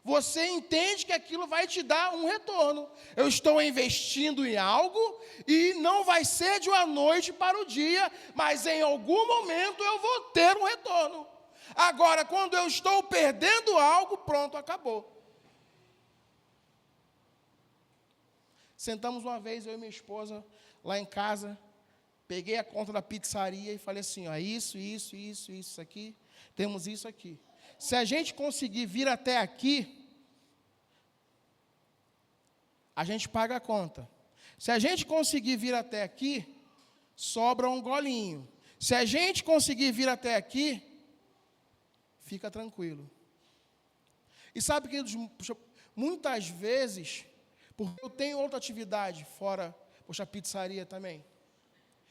você entende que aquilo vai te dar um retorno. Eu estou investindo em algo e não vai ser de uma noite para o dia, mas em algum momento eu vou ter um retorno. Agora, quando eu estou perdendo algo, pronto, acabou. Sentamos uma vez, eu e minha esposa, lá em casa, peguei a conta da pizzaria e falei assim, ó, isso aqui, temos isso aqui. Se a gente conseguir vir até aqui, a gente paga a conta. Se a gente conseguir vir até aqui, sobra um golinho. Se a gente conseguir vir até aqui, fica tranquilo. E sabe que muitas vezes... Porque eu tenho outra atividade fora, poxa, a pizzaria também.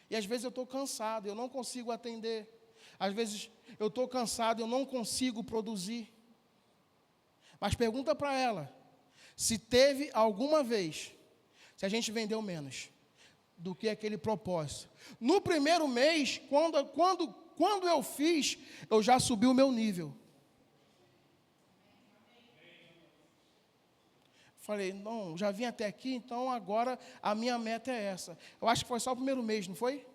E às vezes eu estou cansado, eu não consigo atender. Às vezes eu estou cansado, eu não consigo produzir. Mas pergunta para ela, se teve alguma vez, se a gente vendeu menos do que aquele propósito. No primeiro mês, quando eu fiz, eu já subi o meu nível. Falei, não, já vim até aqui, então agora a minha meta é essa. Eu acho que foi só o primeiro mês, não foi?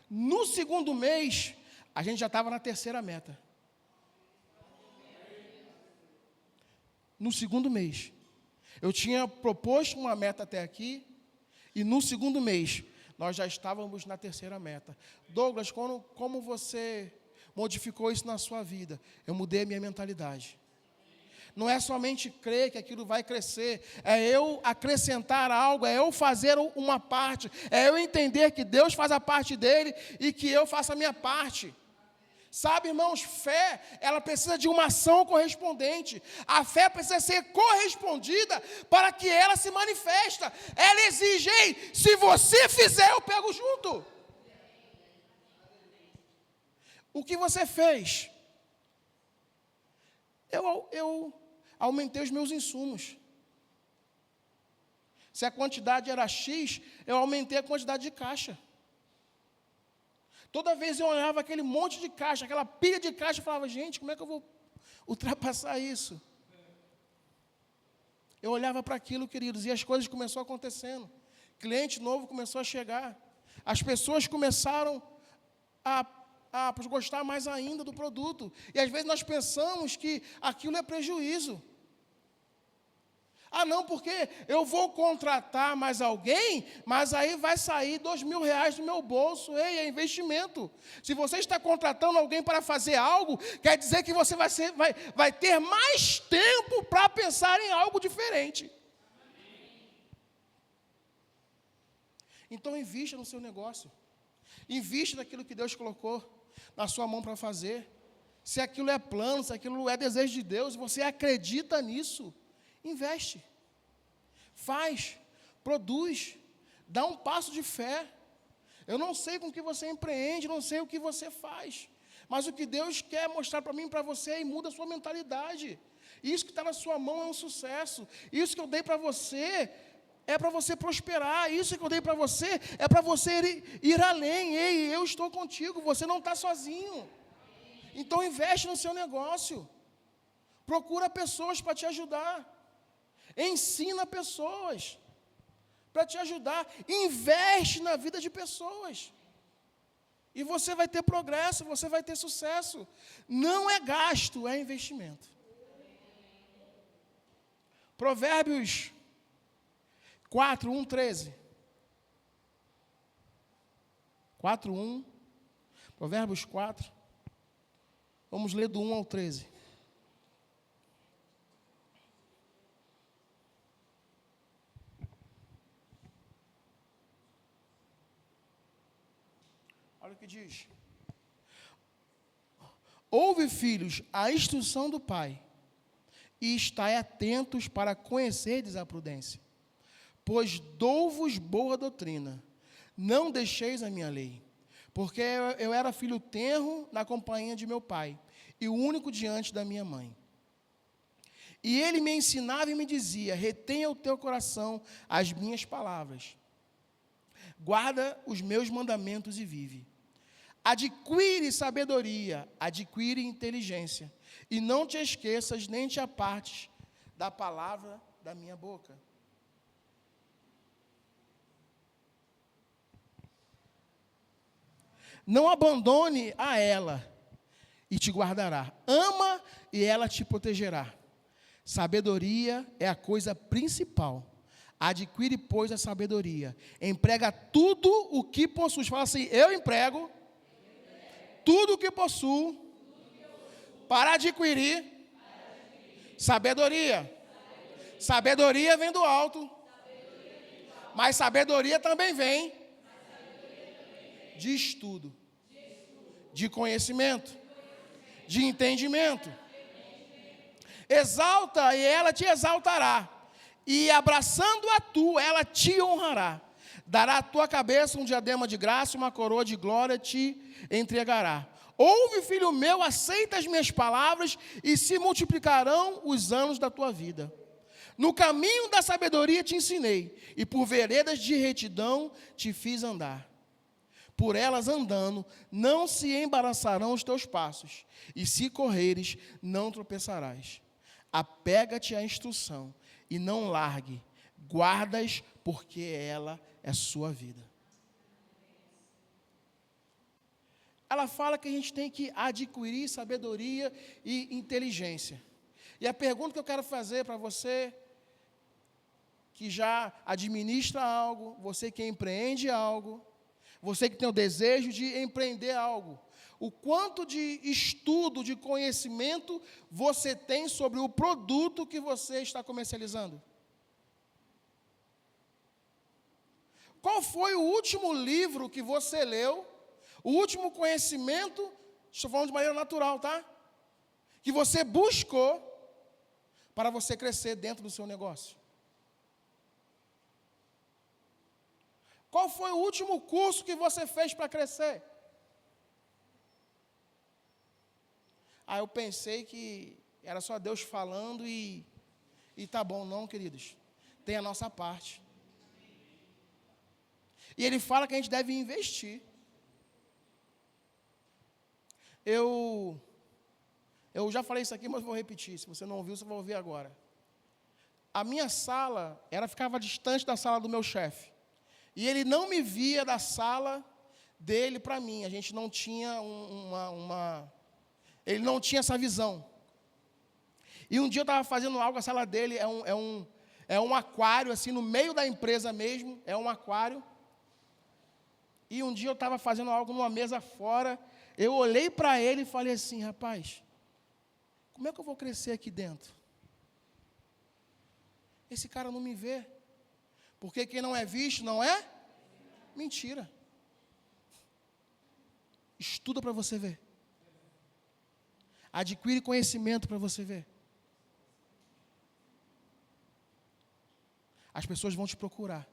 No segundo mês, a gente já estava na terceira meta. No segundo mês. Eu tinha proposto uma meta até aqui, e no segundo mês, nós já estávamos na terceira meta. Douglas, como você modificou isso na sua vida? Eu mudei a minha mentalidade. Não é somente crer que aquilo vai crescer, é eu acrescentar algo, é eu fazer uma parte, é eu entender que Deus faz a parte dele e que eu faço a minha parte. Sabe, irmãos, fé, ela precisa de uma ação correspondente. A fé precisa ser correspondida para que ela se manifesta. Ela exige, ei, se você fizer, eu pego junto. O que você fez? Eu aumentei os meus insumos. Se a quantidade era X, eu aumentei a quantidade de caixa. Toda vez eu olhava aquele monte de caixa, aquela pilha de caixa, e falava, gente, como é que eu vou ultrapassar isso? Eu olhava para aquilo, queridos, e as coisas começaram acontecendo. Cliente novo começou a chegar. As pessoas começaram a gostar mais ainda do produto. E às vezes nós pensamos que aquilo é prejuízo. Ah, não, porque eu vou contratar mais alguém, mas aí vai sair R$2.000 do meu bolso. Ei, é investimento. Se você está contratando alguém para fazer algo, quer dizer que você vai ter mais tempo para pensar em algo diferente. Então, invista no seu negócio. Investe naquilo que Deus colocou na sua mão para fazer. Se aquilo é plano, se aquilo é desejo de Deus, você acredita nisso, investe. Faz, produz, dá um passo de fé. Eu não sei com o que você empreende, não sei o que você faz, mas o que Deus quer mostrar para mim e para você é muda a sua mentalidade. Isso que está na sua mão é um sucesso. Isso que eu dei para você é para você prosperar. Isso que eu dei para você é para você ir além. Ei, eu estou contigo, você não está sozinho. Então investe no seu negócio. Procura pessoas para te ajudar. Ensina pessoas para te ajudar. Investe na vida de pessoas. E você vai ter progresso, você vai ter sucesso. Não é gasto, é investimento. Provérbios 4, 1, 13. 4, 1. Provérbios 4. Vamos ler do 1 ao 13. Olha o que diz. Ouve, filhos, a instrução do pai, e estai atentos para conhecerdes a prudência. Pois dou-vos boa doutrina, não deixeis a minha lei. Porque eu era filho tenro na companhia de meu pai, e o único diante da minha mãe. E ele me ensinava e me dizia, retenha o teu coração as minhas palavras. Guarda os meus mandamentos e vive. Adquire sabedoria, adquire inteligência, e não te esqueças nem te apartes da palavra da minha boca. Não abandone a ela, e te guardará. Ama, e ela te protegerá. Sabedoria é a coisa principal. Adquire, pois, a sabedoria. Emprega tudo o que possuis. Fala assim, eu emprego tudo o que possuo para adquirir sabedoria. Sabedoria vem do alto, mas sabedoria também vem de estudo, de conhecimento, de entendimento. Exalta e ela te exaltará, e abraçando a tu, ela te honrará. Dará à tua cabeça um diadema de graça, uma coroa de glória te entregará. Ouve, filho meu, aceita as minhas palavras, e se multiplicarão os anos da tua vida. No caminho da sabedoria te ensinei, e por veredas de retidão te fiz andar. Por elas andando, não se embaraçarão os teus passos, e se correres, não tropeçarás. Apega-te à instrução, e não largue, guardas, porque ela é sua vida. Ela fala que a gente tem que adquirir sabedoria e inteligência. E a pergunta que eu quero fazer para você, que já administra algo, você que empreende algo, você que tem o desejo de empreender algo, o quanto de estudo, de conhecimento você tem sobre o produto que você está comercializando? Qual foi o último livro que você leu, o último conhecimento, estou falando de maneira natural, tá? Que você buscou para você crescer dentro do seu negócio? Qual foi o último curso que você fez para crescer? Eu pensei que era só Deus falando e tá bom. Não, queridos. Tem a nossa parte. E ele fala que a gente deve investir. Eu já falei isso aqui, mas vou repetir. Se você não ouviu, você vai ouvir agora. A minha sala, ela ficava distante da sala do meu chefe. E ele não me via da sala dele para mim. A gente não tinha ele não tinha essa visão. E um dia eu estava fazendo algo, a sala dele é um aquário, assim, no meio da empresa mesmo, é um aquário. E um dia eu estava fazendo algo numa mesa fora, eu olhei para ele e falei assim, rapaz, como é que eu vou crescer aqui dentro? Esse cara não me vê. Porque quem não é visto não é? Mentira. Estuda para você ver. Adquire conhecimento para você ver. As pessoas vão te procurar.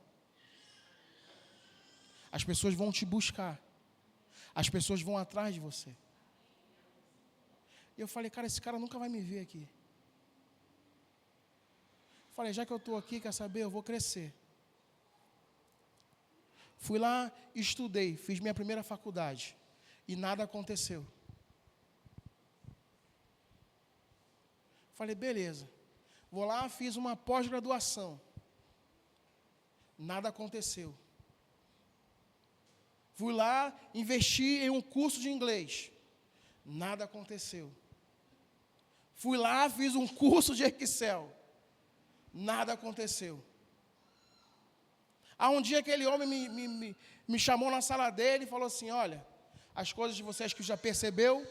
As pessoas vão te buscar. As pessoas vão atrás de você. E eu falei, cara, esse cara nunca vai me ver aqui. Falei, já que eu estou aqui, quer saber, eu vou crescer. Fui lá, estudei, fiz minha primeira faculdade. E nada aconteceu. Falei, beleza. Vou lá, fiz uma pós-graduação. Nada aconteceu. Fui lá, investi em um curso de inglês. Nada aconteceu. Fui lá, fiz um curso de Excel. Nada aconteceu. Há um dia aquele homem me chamou na sala dele e falou assim, olha, as coisas de vocês que já percebeu,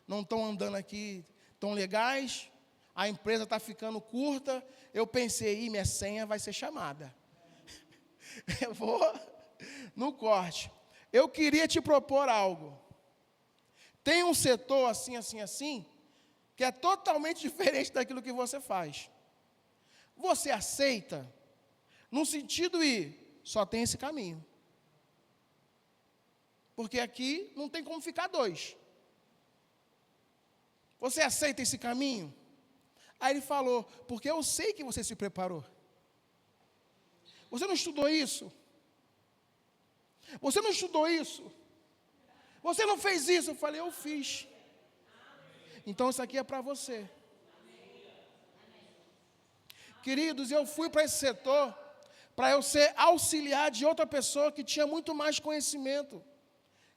não estão andando aqui tão legais, a empresa está ficando curta, eu pensei, minha senha vai ser chamada. Eu vou no corte. Eu queria te propor algo. Tem um setor assim, assim, assim, que é totalmente diferente daquilo que você faz. Você aceita? No sentido só tem esse caminho. Porque aqui não tem como ficar dois. Você aceita esse caminho? Aí ele falou, porque eu sei que você se preparou. Você não estudou isso? Você não estudou isso? Você não fez isso? Eu falei, eu fiz. Então isso aqui é para você. Queridos, eu fui para esse setor para eu ser auxiliar de outra pessoa que tinha muito mais conhecimento,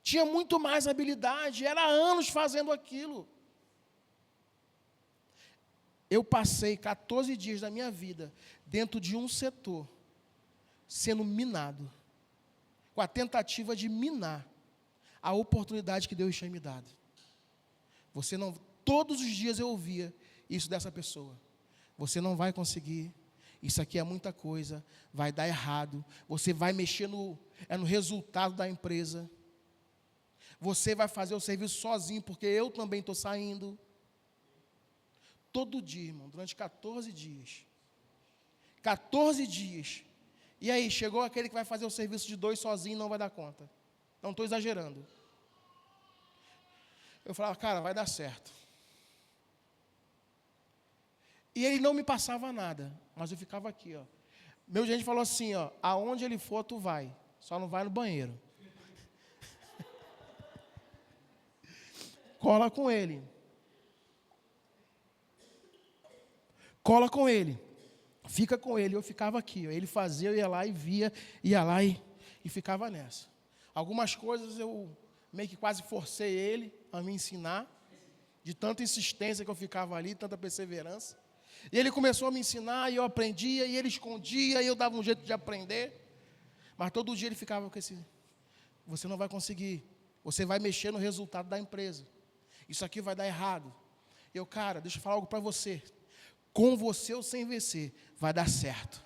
tinha muito mais habilidade, era anos fazendo aquilo. Eu passei 14 dias da minha vida dentro de um setor, sendo minado, com a tentativa de minar a oportunidade que Deus tinha me dado. Você não, todos os dias eu ouvia isso dessa pessoa. Você não vai conseguir, isso aqui é muita coisa, vai dar errado, você vai mexer no resultado da empresa, você vai fazer o serviço sozinho, porque eu também estou saindo. Todo dia, irmão, durante 14 dias. 14 dias. E aí, chegou aquele que vai fazer o serviço de 2 sozinho e não vai dar conta. Não estou exagerando. Eu falava, cara, vai dar certo. E ele não me passava nada, mas eu ficava aqui, ó. Meu gerente falou assim, ó, aonde ele for, tu vai. Só não vai no banheiro. Cola com ele. Cola com ele. Fica com ele. Eu ficava aqui, ó. Ele fazia, eu ia lá e via, ia lá e ficava nessa. Algumas coisas eu meio que quase forcei ele a me ensinar, de tanta insistência que eu ficava ali, tanta perseverança. E ele começou a me ensinar, e eu aprendia, e ele escondia, e eu dava um jeito de aprender. Mas todo dia ele ficava com esse, você não vai conseguir, você vai mexer no resultado da empresa. Isso aqui vai dar errado. Eu, cara, deixa eu falar algo para você. Com você ou sem vencer, vai dar certo.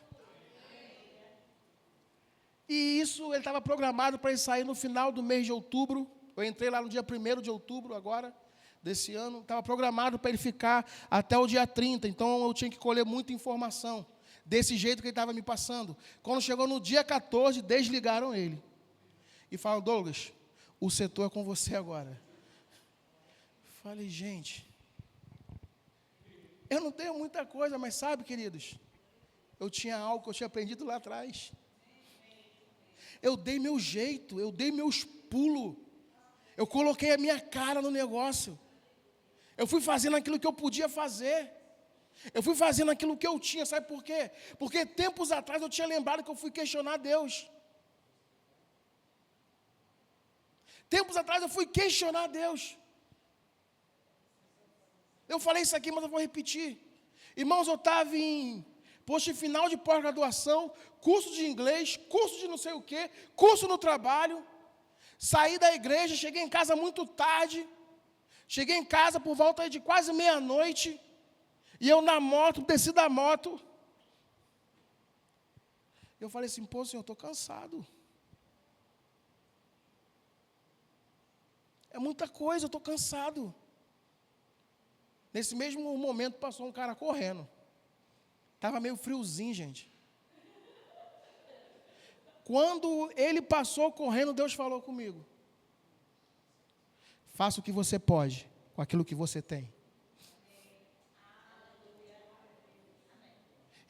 E isso, ele estava programado para ele sair no final do mês de outubro. Eu entrei lá no dia 1º de outubro agora, desse ano. Estava programado para ele ficar até o dia 30. Então, eu tinha que colher muita informação. Desse jeito que ele estava me passando. Quando chegou no dia 14, desligaram ele. E falaram, Douglas, o setor é com você agora. Falei, gente, eu não tenho muita coisa, mas sabe, queridos, eu tinha algo que eu tinha aprendido lá atrás. Eu dei meu jeito, eu dei meus pulos. Eu coloquei a minha cara no negócio. Eu fui fazendo aquilo que eu podia fazer. Eu fui fazendo aquilo que eu tinha, sabe por quê? Porque tempos atrás eu tinha lembrado que eu fui questionar Deus. Tempos atrás eu fui questionar Deus. Eu falei isso aqui, mas eu vou repetir. Irmãos, eu estava em posto final de pós-graduação, curso de inglês, curso de não sei o quê, curso no trabalho. Saí da igreja, cheguei em casa muito tarde. Cheguei em casa por volta de quase meia-noite. E eu na moto, desci da moto. Eu falei assim, pô, Senhor, eu estou cansado. É muita coisa, eu estou cansado. Nesse mesmo momento passou um cara correndo. Estava meio friozinho, gente. Quando ele passou correndo, Deus falou comigo. Faça o que você pode com aquilo que você tem.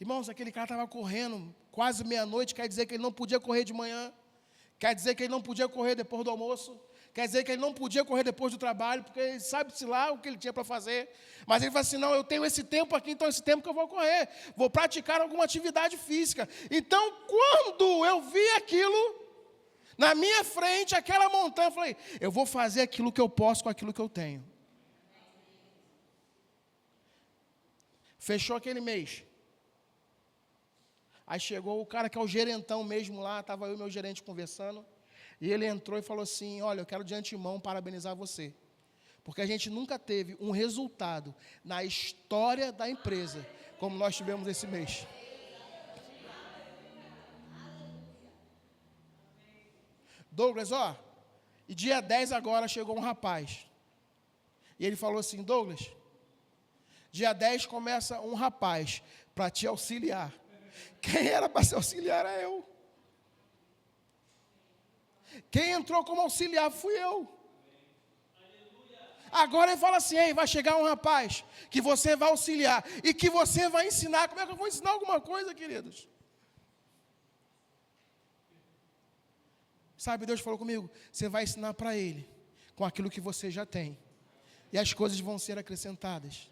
Irmãos, aquele cara estava correndo quase meia-noite, quer dizer que ele não podia correr de manhã, quer dizer que ele não podia correr depois do almoço, quer dizer que ele não podia correr depois do trabalho, porque ele sabe-se lá o que ele tinha para fazer. Mas ele fala assim, não, eu tenho esse tempo aqui, então esse tempo que eu vou correr, vou praticar alguma atividade física. Então, quando eu vi aquilo, na minha frente, aquela montanha, eu falei, eu vou fazer aquilo que eu posso com aquilo que eu tenho. Fechou aquele mês. Aí chegou o cara que é o gerentão mesmo lá, estava eu e meu gerente conversando, e ele entrou e falou assim, olha, eu quero de antemão parabenizar você, porque a gente nunca teve um resultado na história da empresa, como nós tivemos esse mês. Douglas, e dia 10 agora chegou um rapaz, e ele falou assim, Douglas, dia 10 começa um rapaz para te auxiliar. Quem era para ser auxiliar era eu. Quem entrou como auxiliar fui eu. Agora ele fala assim, ei, vai chegar um rapaz que você vai auxiliar e que você vai ensinar. Como é que eu vou ensinar alguma coisa, queridos? Sabe, Deus falou comigo, você vai ensinar para ele com aquilo que você já tem. E as coisas vão ser acrescentadas.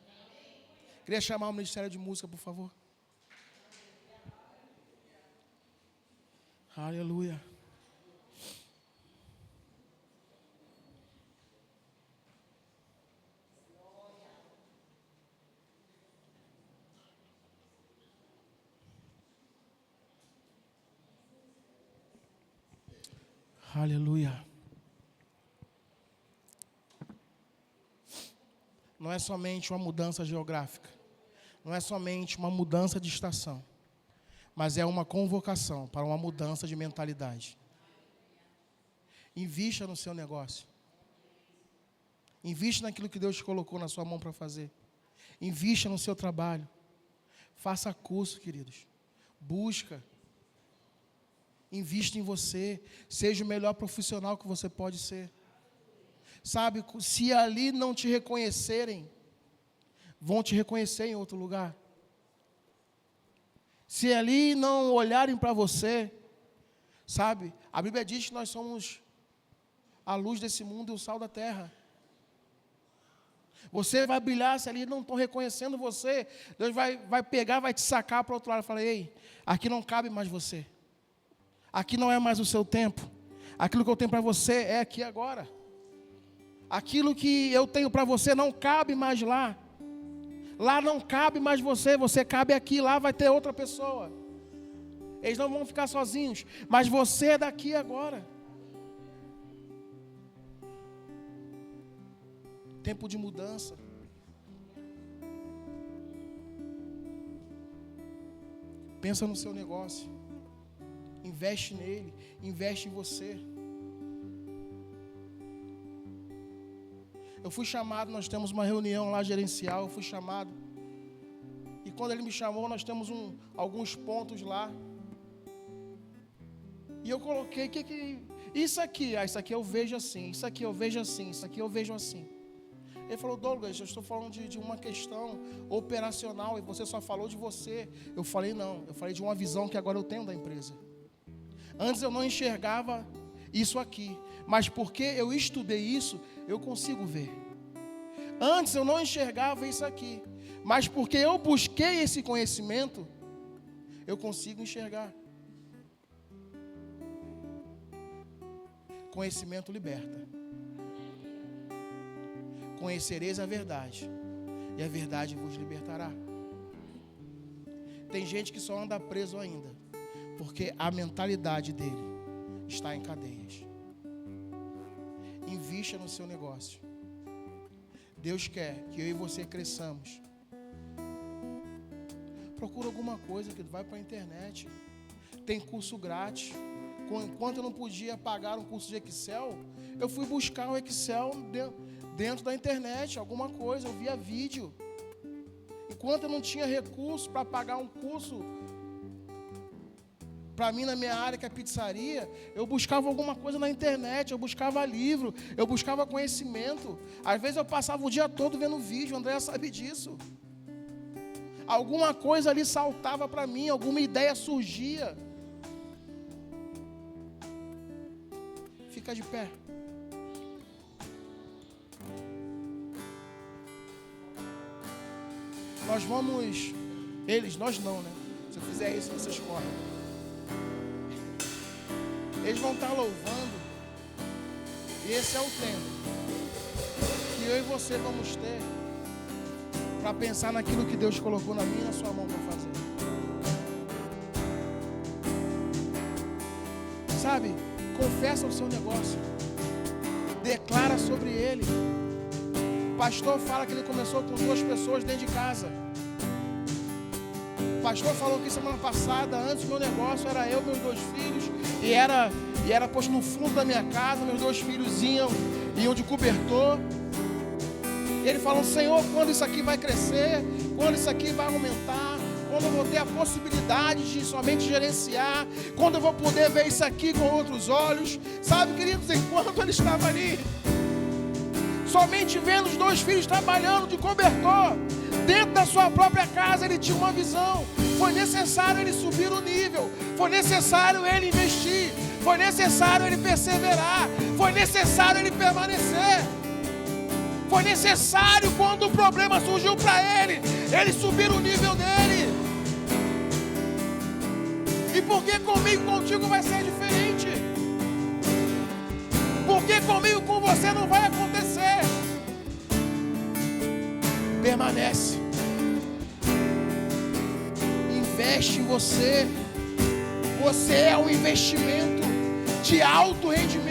Queria chamar o Ministério de Música, por favor. Aleluia. Aleluia. Não é somente uma mudança geográfica. Não é somente uma mudança de estação. Mas é uma convocação para uma mudança de mentalidade. Invista no seu negócio. Invista naquilo que Deus te colocou na sua mão para fazer. Invista no seu trabalho. Faça curso, queridos. Busca. Invista em você. Seja o melhor profissional que você pode ser. Sabe, se ali não te reconhecerem, vão te reconhecer em outro lugar. Se ali não olharem para você, sabe, a Bíblia diz que nós somos a luz desse mundo e o sal da terra. Você vai brilhar, se ali não estão reconhecendo você, Deus vai pegar, vai te sacar para o outro lado e falar, ei, aqui não cabe mais você. Aqui não é mais o seu tempo. Aquilo que eu tenho para você é aqui agora. Aquilo que eu tenho para você não cabe mais lá. Lá não cabe mais você, você cabe aqui, lá vai ter outra pessoa. Eles não vão ficar sozinhos, mas você é daqui agora. Tempo de mudança. Pensa no seu negócio. Investe nele, investe em você. Eu fui chamado, nós temos uma reunião lá gerencial, eu fui chamado. E quando ele me chamou, nós temos alguns pontos lá. E eu coloquei, isso aqui eu vejo assim, isso aqui eu vejo assim, isso aqui eu vejo assim. Ele falou, Douglas, eu estou falando de uma questão operacional e você só falou de você. Eu falei, não, eu falei de uma visão que agora eu tenho da empresa. Antes eu não enxergava isso aqui, mas porque eu estudei isso, eu consigo ver. Antes eu não enxergava isso aqui, mas porque eu busquei esse conhecimento, eu consigo enxergar. Conhecimento liberta. Conhecereis a verdade, e a verdade vos libertará. Tem gente que só anda preso ainda, porque a mentalidade dele está em cadeias. Invista no seu negócio. Deus quer que eu e você cresçamos. Procura alguma coisa, que vai para a internet. Tem curso grátis. Enquanto eu não podia pagar um curso de Excel, eu fui buscar o Excel dentro da internet, alguma coisa, eu via vídeo. Enquanto eu não tinha recurso para pagar um curso para mim na minha área, que é pizzaria, eu buscava alguma coisa na internet, eu buscava livro, eu buscava conhecimento. Às vezes eu passava o dia todo vendo vídeo, a Andréia sabe disso. Alguma coisa ali saltava para mim, alguma ideia surgia. Fica de pé. Nós vamos... nós não, né? Se eu fizer isso, vocês correm. Eles vão estar louvando. E esse é o tempo que eu e você vamos ter para pensar naquilo que Deus colocou na minha e na sua mão para fazer. Sabe? Confessa o seu negócio. Declara sobre ele. O pastor fala que ele começou com 2 pessoas dentro de casa. O pastor falou que semana passada, antes do meu negócio, era eu e meus 2 filhos, e era posto no fundo da minha casa, meus 2 filhos iam de cobertor. E ele falou: Senhor, quando isso aqui vai crescer, quando isso aqui vai aumentar, quando eu vou ter a possibilidade de somente gerenciar, quando eu vou poder ver isso aqui com outros olhos. Sabe, queridos, enquanto ele estava ali, somente vendo os 2 filhos trabalhando de cobertor, dentro da sua própria casa, ele tinha uma visão. Foi necessário ele subir o nível, foi necessário ele investir, foi necessário ele perseverar, foi necessário ele permanecer. Foi necessário, quando o problema surgiu para ele subir o nível dele. E por que comigo e contigo vai ser diferente? Por que comigo e com você não vai acontecer? Permanece. Investe em você. Você é um investimento de alto rendimento.